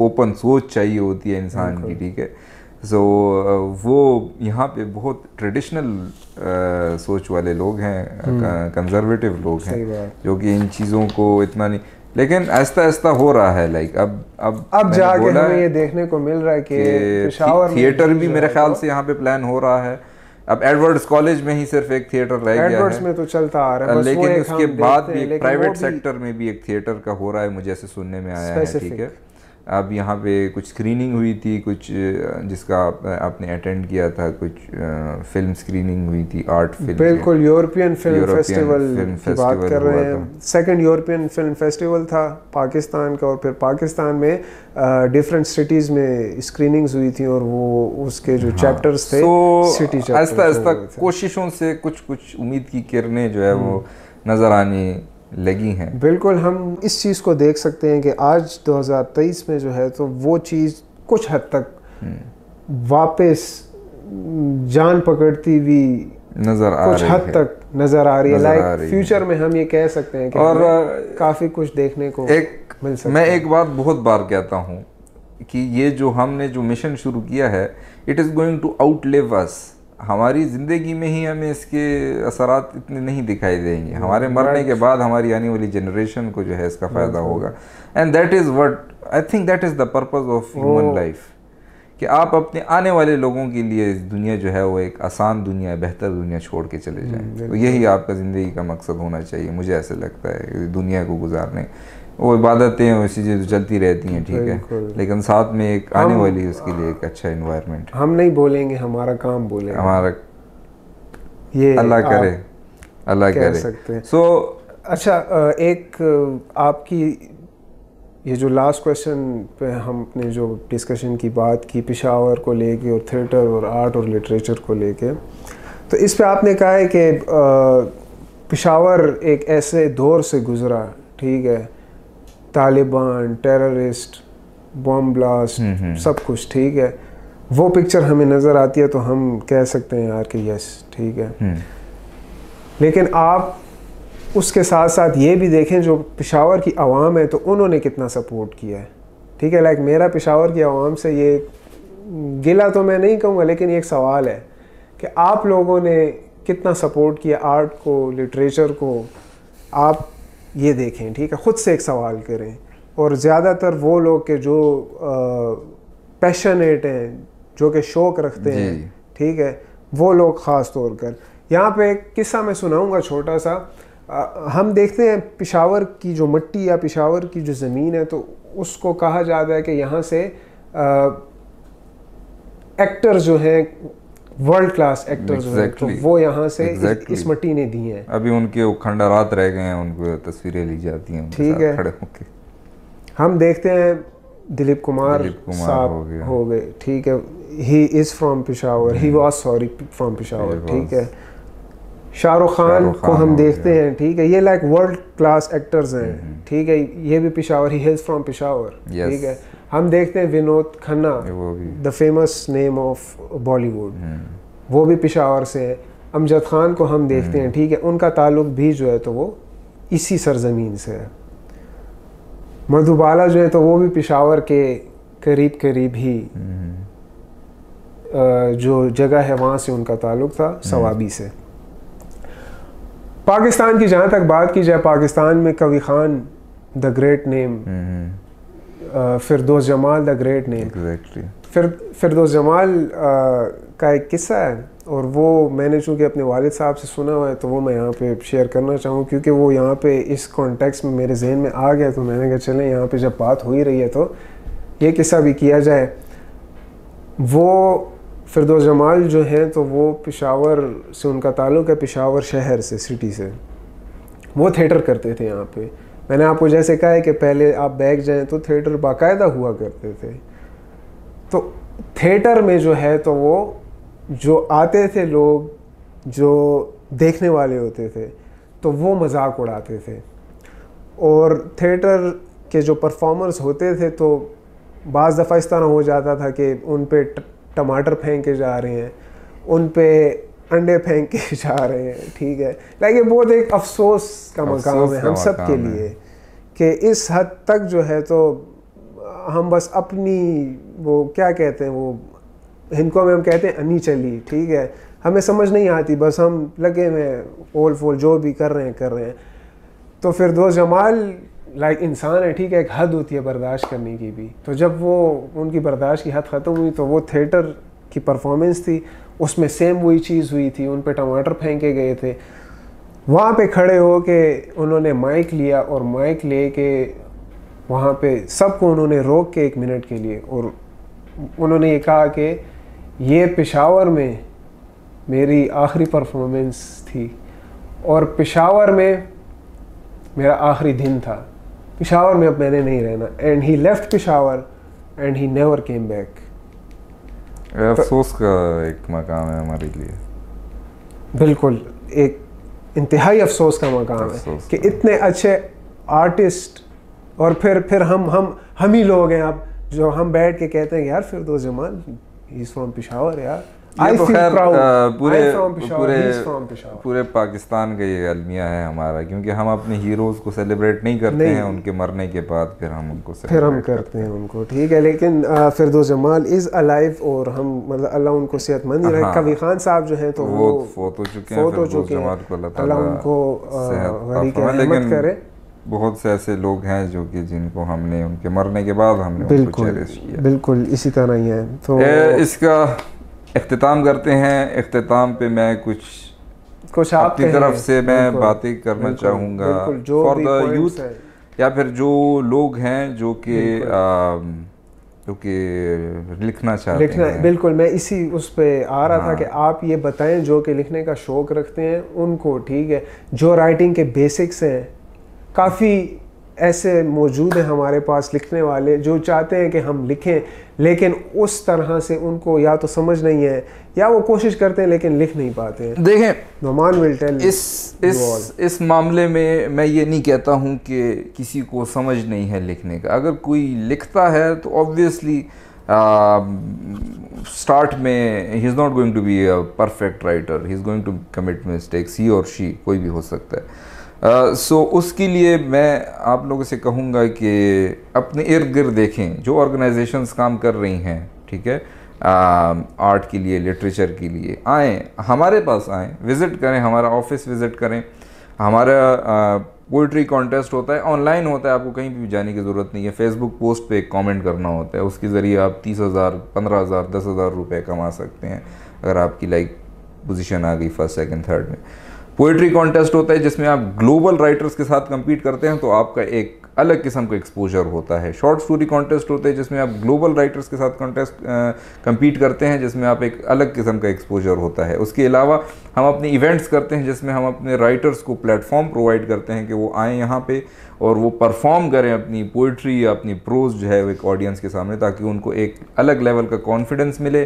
ओपन सोच चाहिए होती है इंसान की, ठीक है। सो वो यहाँ पे बहुत ट्रेडिशनल सोच वाले लोग हैं, कंजर्वेटिव लोग हैं, जो कि इन चीज़ों को इतना नहीं, लेकिन आहिस्ता आहिस्ता हो रहा है। लाइक अब जाके हमें ये देखने को मिल रहा है कि पेशावर थिएटर भी मेरे ख्याल से यहाँ पे प्लान हो रहा है। अब एडवर्ड्स कॉलेज में ही सिर्फ एक थिएटर रह गया है, एडवर्ड्स में तो चलता आ रहा है, लेकिन उसके बाद भी प्राइवेट सेक्टर में भी एक थिएटर का हो रहा है, मुझे ऐसे सुनने में आया है, ठीक है। अब यहाँ पे कुछ स्क्रीनिंग हुई थी, कुछ जिसका आपने अटेंड किया था, कुछ फिल्म स्क्रीनिंग हुई थी, आर्ट फिल्म। बिल्कुल, यूरोपियन फिल्म फेस्टिवल की बात कर रहे हैं। सेकंड यूरोपियन फिल्म फेस्टिवल था पाकिस्तान का, और फिर पाकिस्तान में डिफरेंट सिटीज़ में स्क्रीनिंग्स हुई थी, और वो उसके जो चैप्टर्स थे सिटी चैप्टर्स। आहिस्ता आहिस्ता कोशिशों से कुछ उम्मीद की किरणें जो है वो नज़र आने लगी हैं। बिल्कुल, हम इस चीज़ को देख सकते हैं कि आज 2023 में जो है तो वो चीज़ कुछ हद तक वापस जान पकड़ती हुई नज़र आ रही है, कुछ हद तक नज़र आ रही है। लाइक फ्यूचर में हम ये कह सकते हैं कि और काफ़ी कुछ देखने को मिल सकता है। मैं एक बात बहुत बार कहता हूँ कि ये जो हमने जो मिशन शुरू किया है, it is going to outlive us. हमारी ज़िंदगी में ही हमें इसके असरात इतने नहीं दिखाई देंगे, हमारे मरने के बाद हमारी आने वाली जनरेशन को जो है इसका फ़ायदा होगा। And that is what I think that is the purpose of human life, कि आप अपने आने वाले लोगों के लिए इस दुनिया जो है वो एक आसान दुनिया, बेहतर दुनिया छोड़ के चले जाएं। तो यही आपका ज़िंदगी का मकसद होना चाहिए, मुझे ऐसे लगता है। दुनिया को गुजारने, वो इबादतें वैसी चीज़ें चलती रहती हैं, ठीक है, लेकिन साथ में एक आने वाली उसके लिए एक अच्छा इन्वायरमेंट। हम नहीं बोलेंगे, हमारा काम बोलेंगे, हमारा ये अल्लाह करे, अल्लाह करे सकते हैं। सो अच्छा, एक आपकी ये जो लास्ट क्वेश्चन पे हमने जो डिस्कशन की बात की पेशावर को लेके और थिएटर और आर्ट और लिटरेचर को लेके, तो इस पे आपने कहा है कि पेशावर एक ऐसे दौर से गुजरा, ठीक है, तालिबान, टेररिस्ट, बॉम्ब ब्लास्ट, सब कुछ, ठीक है, वो पिक्चर हमें नज़र आती है तो हम कह सकते हैं यार कि यस, ठीक है। लेकिन आप उसके साथ साथ ये भी देखें जो पेशावर की आवाम है तो उन्होंने कितना सपोर्ट किया है, ठीक है। लाइक मेरा पेशावर की आवाम से ये गिला तो मैं नहीं कहूँगा, लेकिन ये एक सवाल है कि आप लोगों ने कितना सपोर्ट किया आर्ट को, लिटरेचर को। आप ये देखें, ठीक है, ख़ुद से एक सवाल करें। और ज़्यादातर वो लोग के जो पैशनेट हैं, जो कि शौक़ रखते हैं, ठीक है, वो लोग ख़ास तौर पर। यहाँ पे एक किस्सा मैं सुनाऊंगा छोटा सा। हम देखते हैं पेशावर की जो मिट्टी या पेशावर की जो ज़मीन है, तो उसको कहा जाता है कि यहाँ से एक्टर जो हैं, वर्ल्ड क्लास एक्टर जो हैं, तो वो यहाँ से इस मिट्टी ने दी हैं। अभी उनके खंडरात रह गए हैं, उनको तस्वीरें ली जाती हैं, ठीक है, खड़े होके। हम देखते हैं दिलीप कुमार साहब हो गए, ठीक है, he is from Peshawar, he was sorry from Peshawar, ठीक है। शाहरुख खान को हम देखते हैं, ठीक है, ये लाइक वर्ल्ड क्लास एक्टर्स हैं, ठीक है, ये भी Peshawar, he is from Peshawar, ठीक है। हम देखते हैं Vinod Khanna, the famous name of Bollywood, वो भी पेशावर से है। अमजद खान को हम देखते हैं, ठीक है, उनका ताल्लुक भी जो है तो वो इसी सरजमीन से है। मधुबाला जो है तो वो भी पेशावर के करीब करीब ही जो जगह है वहाँ से उनका ताल्लुक था, सवाबी से। पाकिस्तान की जहाँ तक बात की जाए, पाकिस्तान में Kavi Khan the great name, Firdaus Jamal the great name. Firdaus Jamal का एक किस्सा है, और वो मैंने चूँकि अपने वालिद साहब से सुना हुआ है तो वो मैं यहाँ पे शेयर करना चाहूँ, क्योंकि वो यहाँ पे इस कॉन्टेक्स्ट में मेरे जहन में आ गया, तो मैंने कहा चलें यहाँ पे जब बात हो ही रही है तो ये किस्सा भी किया जाए। वो फिरदौस जमाल जो हैं तो वो पेशावर से उनका ताल्लुक़ है, पेशावर शहर से, सिटी से। वो थिएटर करते थे यहाँ पे। मैंने आपको जैसे कहा है कि पहले आप बैग जाएं तो थिएटर बाकायदा हुआ करते थे। तो थिएटर में जो है तो वो जो आते थे लोग, जो देखने वाले होते थे, तो वो मजाक उड़ाते थे। और थिएटर के जो परफॉर्मर्स होते थे तो बाज़ दफ़ा इस तरह हो जाता था कि उन पे टमाटर फेंके जा रहे हैं, उन पे अंडे फेंक के जा रहे हैं, ठीक है। लेकिन बहुत एक अफसोस का मकाम है हम सब के लिए कि इस हद तक जो है तो हम बस अपनी वो क्या कहते हैं, वो हिंदको में हम कहते हैं अनी चली, ठीक है, हमें समझ नहीं आती, बस हम लगे हुए ओल फोल जो भी कर रहे हैं। तो फिरदौस जमाल लाइक इंसान है, ठीक है, एक हद होती है बर्दाश्त करने की भी। तो जब वो उनकी बर्दाश्त की हद ख़त्म हुई तो वो थिएटर की परफॉर्मेंस थी, उसमें सेम वही चीज़ हुई थी, उन पे टमाटर फेंके गए थे। वहाँ पे खड़े हो के उन्होंने माइक लिया और माइक ले के वहाँ पे सबको उन्होंने रोक के 1 मिनट के लिए, और उन्होंने ये कहा कि ये पेशावर में मेरी आखिरी परफॉर्मेंस थी और पेशावर में मेरा आखिरी दिन था, पेशावर में अब मैंने नहीं रहना। And he left Peshawar and he never came back. अफसोस का एक मकाम है हमारे लिए, बिल्कुल एक इंतहाई अफसोस का मकाम है कि इतने अच्छे आर्टिस्ट और फिर हम ही लोग हैं अब जो हम बैठ के कहते हैं यार Firdaus Jamal he is from Peshawar यार। ये तो खैर पूरे पाकिस्तान का ये अलमिया है हमारा, क्योंकि हम अपने हीरोज़ को सेलिब्रेट नहीं करते हैं, उनके मरने के बाद फिर हम उनको करते हैं उनको, ठीक है। लेकिन फिरदौस जमाल इज़ अलाइव और हम मतलब अल्लाह उनको सेहतमंद रहे। कवी खान साहब जो हैं तो वो फोत हो चुके हैं, अल्लाह उनको रहमत करे। बहुत से ऐसे लोग हैं जो कि जिनको हमने उनके मरने के बाद हमने उनको चेरिश किया, बिल्कुल इसी तरह ही है। तो इसका इख्तिताम करते हैं। इख्तिताम पे मैं कुछ अपनी तरफ से मैं बातें करना चाहूँगा फॉर द यूथ, या फिर जो लोग हैं जो कि लिखना चाहते हैं। बिल्कुल मैं इसी उस पे आ रहा था कि आप ये बताएं जो कि लिखने का शौक़ रखते हैं उनको, ठीक है, जो राइटिंग के बेसिक्स हैं, काफ़ी ऐसे मौजूद हैं हमारे पास लिखने वाले जो चाहते हैं कि हम लिखें, लेकिन उस तरह से उनको या तो समझ नहीं है या वो कोशिश करते हैं लेकिन लिख नहीं पाते हैं। देखें, नोमान विल टेल इस मामले में मैं ये नहीं कहता हूँ कि किसी को समझ नहीं है लिखने का। अगर कोई लिखता है तो ऑब्वियसली स्टार्ट में he is not going to be a perfect writer, he is going to commit mistakes, he और शी कोई भी हो सकता है। सो उसके लिए मैं आप लोगों से कहूँगा कि अपने इर्द गिर्द देखें जो ऑर्गेनाइजेशंस काम कर रही हैं, ठीक है, आर्ट के लिए, लिटरेचर के लिए, आएँ हमारे पास, आएँ, विज़िट करें, हमारा ऑफिस विज़िट करें। हमारा पोइट्री कॉन्टेस्ट होता है, ऑनलाइन होता है, आपको कहीं भी जाने की ज़रूरत नहीं है। फेसबुक पोस्ट पे एक कमेंट करना होता है, उसके ज़रिए आप 30,000, 15,000, 10,000 रुपये कमा सकते हैं अगर आपकी लाइक पोजीशन आ गई फर्स्ट, सेकंड, थर्ड में। पोइट्री कॉन्टेस्ट होता है जिसमें आप ग्लोबल राइटर्स के साथ compete करते हैं, तो आपका एक अलग किस्म का एक्सपोजर होता है। शॉर्ट स्टोरी कॉन्टेस्ट होते हैं जिसमें आप ग्लोबल राइटर्स के साथ compete करते हैं, जिसमें आप एक अलग किस्म का एक्सपोजर होता है। उसके अलावा हम अपने इवेंट्स करते हैं जिसमें हम अपने राइटर्स को प्लेटफॉर्म प्रोवाइड करते हैं कि वो आएँ यहाँ पे और वो परफॉर्म करें अपनी पोइट्री या अपनी प्रोज जो है वो एक ऑडियंस के सामने, ताकि उनको एक अलग लेवल का कॉन्फिडेंस मिले,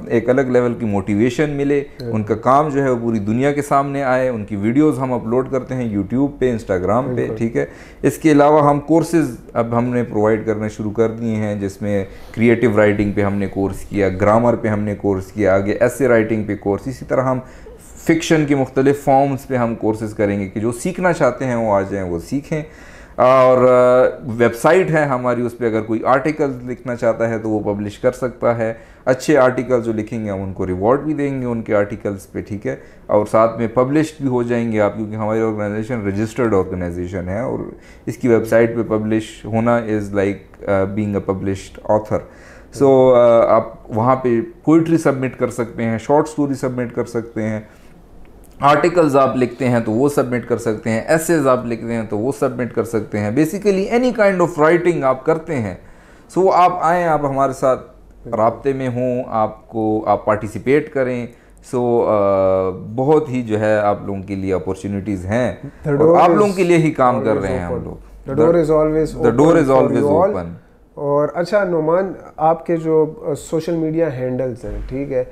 एक अलग लेवल की मोटिवेशन मिले, उनका काम जो है वो पूरी दुनिया के सामने आए। उनकी वीडियोस हम अपलोड करते हैं यूट्यूब पे, इंस्टाग्राम पे, ठीक है। इसके अलावा हम कोर्सेज अब हमने प्रोवाइड करने शुरू कर दिए हैं, जिसमें क्रिएटिव राइटिंग पे हमने कोर्स किया, ग्रामर पे हमने कोर्स किया, आगे ऐसे राइटिंग पे कोर्स, इसी तरह हम फ़िक्शन की मुख्तलिफ़ फॉर्म्स पे हम कोर्सेज़ करेंगे कि जो सीखना चाहते हैं वो आ जाएँ, वो सीखें। और वेबसाइट है हमारी, उस पर अगर कोई आर्टिकल लिखना चाहता है तो वो पब्लिश कर सकता है। अच्छे आर्टिकल जो लिखेंगे हम उनको रिवॉर्ड भी देंगे उनके आर्टिकल्स पे, ठीक है, और साथ में पब्लिश भी हो जाएंगे आप, क्योंकि हमारी ऑर्गेनाइजेशन रजिस्टर्ड ऑर्गेनाइजेशन है और इसकी वेबसाइट पे पब्लिश होना is like being a published author. So आप वहाँ पे पोइट्री सबमिट कर सकते हैं, शॉर्ट स्टोरी सबमिट कर सकते हैं, आर्टिकल्स आप लिखते हैं तो वो सबमिट कर सकते हैं, एसेज आप लिखते हैं तो वो सबमिट कर सकते हैं। Basically any kind of writing आप करते हैं, सो आप आएँ, आप हमारे साथ राब्ते में हों, आप पार्टिसिपेट करें। सो बहुत ही जो है आप लोगों के लिए अपॉर्चुनिटीज़ हैं और आप लोगों के लिए ही काम कर रहे हैं हम लोग। The door is always open. और अच्छा नोमान, आपके जो सोशल मीडिया हैंडल्स हैं, ठीक है,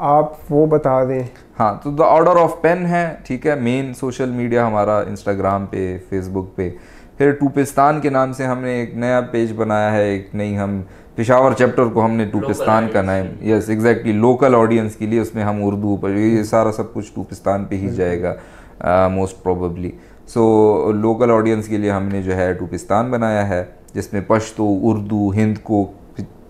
आप वो बता दें। हाँ, तो द ऑर्डर ऑफ पेन है, ठीक है, मेन सोशल मीडिया हमारा इंस्टाग्राम पे, फेसबुक पे। फिर टूपिस्तान के नाम से हमने एक नया पेज बनाया है, एक नई हम पेशावर चैप्टर को हमने टूपिस्तान का नाम, यस एग्जैक्टली, लोकल ऑडियंस के लिए उसमें हम उर्दू पर, ये सारा सब कुछ टूपिस्तान पे ही जाएगा most probably. So local audience के लिए हमने जो है टूपिस्तान बनाया है, जिसमें पश्तो, उर्दू, हिंद को,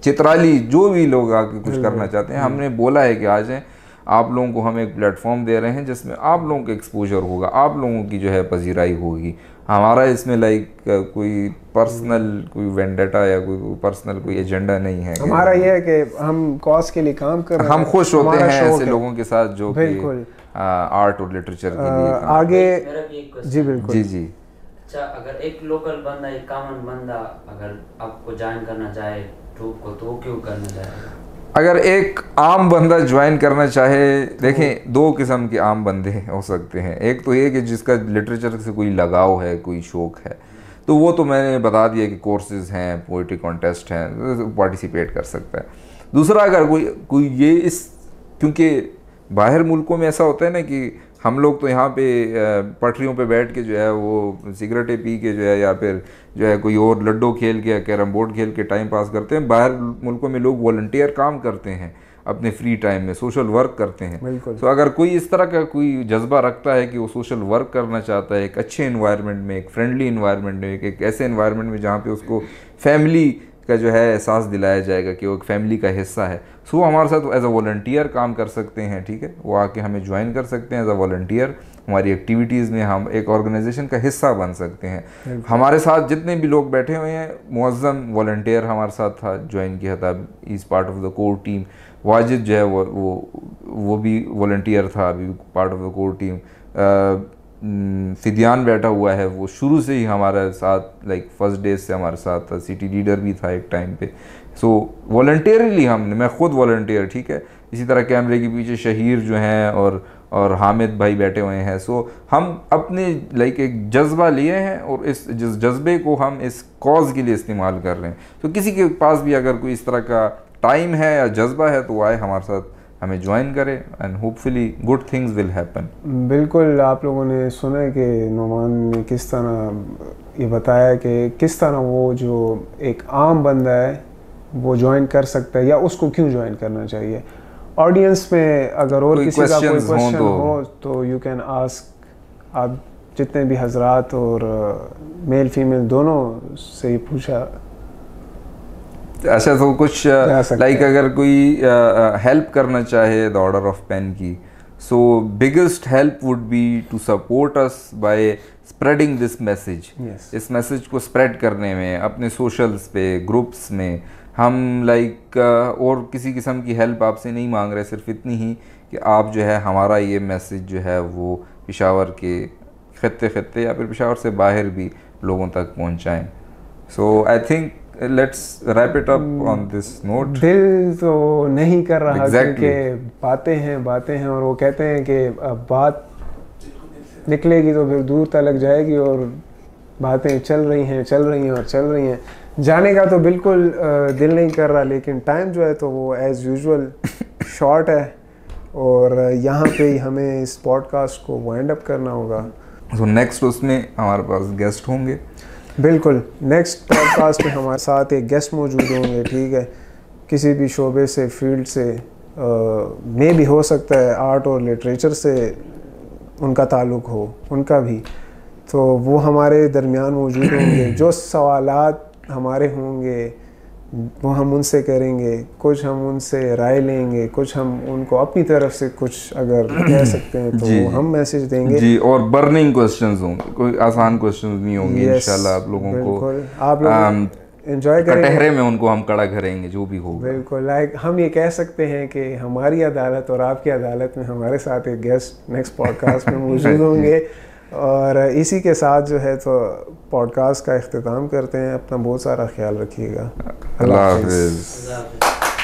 चित्राली, जो भी लोग आके कुछ करना चाहते हैं, हमने बोला है कि आ जाएं। आप लोगों को हम एक प्लेटफॉर्म दे रहे हैं जिसमें आप लोगों का एक्सपोजर होगा, आप लोगों की जो है पजीराई होगी। हमारा इसमें लाइक कोई पर्सनल कोई वेंडेटा या कोई पर्सनल कोई एजेंडा नहीं है। हमारा ये है कि हम कॉज के लिए काम कर रहे हैं, हम खुश होते हैं ऐसे लोगों के साथ जो बिल्कुल आर्ट और लिटरेचर के लिए आगे। जी बिल्कुल जी। अच्छा, अगर एक लोकल बंदा, एक कॉमन बंदा अगर आपको ज्वाइन करना चाहे ट्रूप को, तो क्यों करना चाहेगा? अगर एक आम बंदा ज्वाइन करना चाहे, देखें दो किस्म के आम बंदे हो सकते हैं। एक तो ये कि जिसका लिटरेचर से कोई लगाव है, कोई शौक़ है, तो वो तो मैंने बता दिया कि कोर्सेज हैं, पोइट्री कॉन्टेस्ट हैं, पार्टिसिपेट कर सकता है। दूसरा, अगर कोई ये इस, क्योंकि बाहर मुल्कों में ऐसा होता है ना कि हम लोग तो यहाँ पे पटरियों पे बैठ के जो है वो सिगरेटें पी के जो है, या फिर जो है कोई और लड्डो खेल के या कैरम बोर्ड खेल के टाइम पास करते हैं। बाहर मुल्कों में लोग वॉलंटियर काम करते हैं, अपने फ्री टाइम में सोशल वर्क करते हैं। तो अगर कोई इस तरह का कोई जज्बा रखता है कि वो सोशल वर्क करना चाहता है, एक अच्छे इन्वायरमेंट में, एक फ्रेंडली इन्वायरमेंट में, एक ऐसे इन्वायरमेंट में जहाँ पे उसको फैमिली का जो है एहसास दिलाया जाएगा कि वो एक फैमिली का हिस्सा है, सो वो हमारे साथ एज अ वॉलंटियर काम कर सकते हैं, ठीक है। वो आके हमें ज्वाइन कर सकते हैं एज अ वॉलंटियर, हमारी एक्टिविटीज़ में हम एक ऑर्गेनाइजेशन का हिस्सा बन सकते हैं। हमारे साथ जितने भी लोग बैठे हुए हैं, मुअज़्ज़म वॉलंटियर हमारे साथ था, ज्वाइन किया था, is part of the core team. Wajid जो है वो भी वॉलंटियर था, अभी part of the core team. Fidyan बैठा हुआ है, वो शुरू से ही हमारे साथ, लाइक फर्स्ट डे से हमारे साथ था, सिटी लीडर भी था एक टाइम पे। सो वॉलंटियरली हमने, मैं खुद वॉलंटियर, ठीक है। इसी तरह कैमरे के पीछे शहीर जो हैं और हामिद भाई बैठे हुए हैं। सो हम अपने लाइक एक जज्बा लिए हैं और इस जज्बे को हम इस कॉज के लिए इस्तेमाल कर रहे हैं। तो किसी के पास भी अगर कोई इस तरह का टाइम है या जज्बा है तो वो आए हमारे साथ, हमें ज्वाइन करें, and hopefully good things will happen. बिल्कुल, आप लोगों ने सुना है कि नोमान ने किस तरह ये बताया कि किस तरह वो जो एक आम बंदा है वो ज्वाइन कर सकता है, या उसको क्यों ज्वाइन करना चाहिए। ऑडियंस में अगर और किसी का कोई क्वेश्चन हो तो यू कैन आस्क, आप जितने भी हजरात और मेल फीमेल दोनों से ही पूछा। अच्छा, तो कुछ लाइक अगर कोई हेल्प करना चाहे द ऑर्डर ऑफ पेन की, so biggest help would be to support us by spreading this message. इस मैसेज को स्प्रेड करने में अपने सोशल्स पे, ग्रुप्स में, हम लाइक और किसी किस्म की हेल्प आपसे नहीं मांग रहे, सिर्फ इतनी ही कि आप जो है हमारा ये मैसेज जो है वो पेशावर के खत्ते या फिर पेशावर से बाहर भी लोगों तक पहुंचाएं। So I think let's wrap it up on this note. दिल तो नहीं कर रहा, क्योंकि बातें हैं और वो कहते हैं कि अब बात निकलेगी तो फिर दूर तक लग जाएगी, और बातें चल रही हैं। जाने का तो बिल्कुल दिल नहीं कर रहा, लेकिन टाइम जो है तो वो एज़ यूजुअल शॉर्ट है, और यहाँ पे ही हमें इस पॉडकास्ट को वाइंड अप करना होगा। तो नेक्स्ट उसमें हमारे पास गेस्ट होंगे। बिल्कुल, नेक्स्ट पॉडकास्ट में हमारे साथ एक गेस्ट मौजूद होंगे, ठीक है। किसी भी शोबे से, फील्ड से, में भी हो सकता है आर्ट और लिटरेचर से उनका ताल्लुक़ हो, उनका भी, तो वो हमारे दरमियान मौजूद होंगे। जो सवालात हमारे होंगे वो हम उनसे करेंगे, कुछ हम उनसे राय लेंगे, कुछ हम उनको अपनी तरफ से कुछ अगर कह सकते हैं तो हम मैसेज देंगे जी। और बर्निंग क्वेश्चंस होंगे, कोई आसान क्वेश्चंस नहीं होंगे। इंशाल्लाह आप लोगों को, आप लोग एंजॉय करेंगे, कटहरे में उनको हम कड़ा करेंगे जो भी होगा। बिल्कुल, लाइक हम ये कह सकते हैं कि हमारी अदालत और आपकी अदालत में हमारे साथ एक गेस्ट नेक्स्ट पॉडकास्ट में मौजूद होंगे। और इसी के साथ जो है तो पॉडकास्ट का इख्तिताम करते हैं। अपना बहुत सारा ख्याल रखिएगा। अल्लाह हाफ़िज़।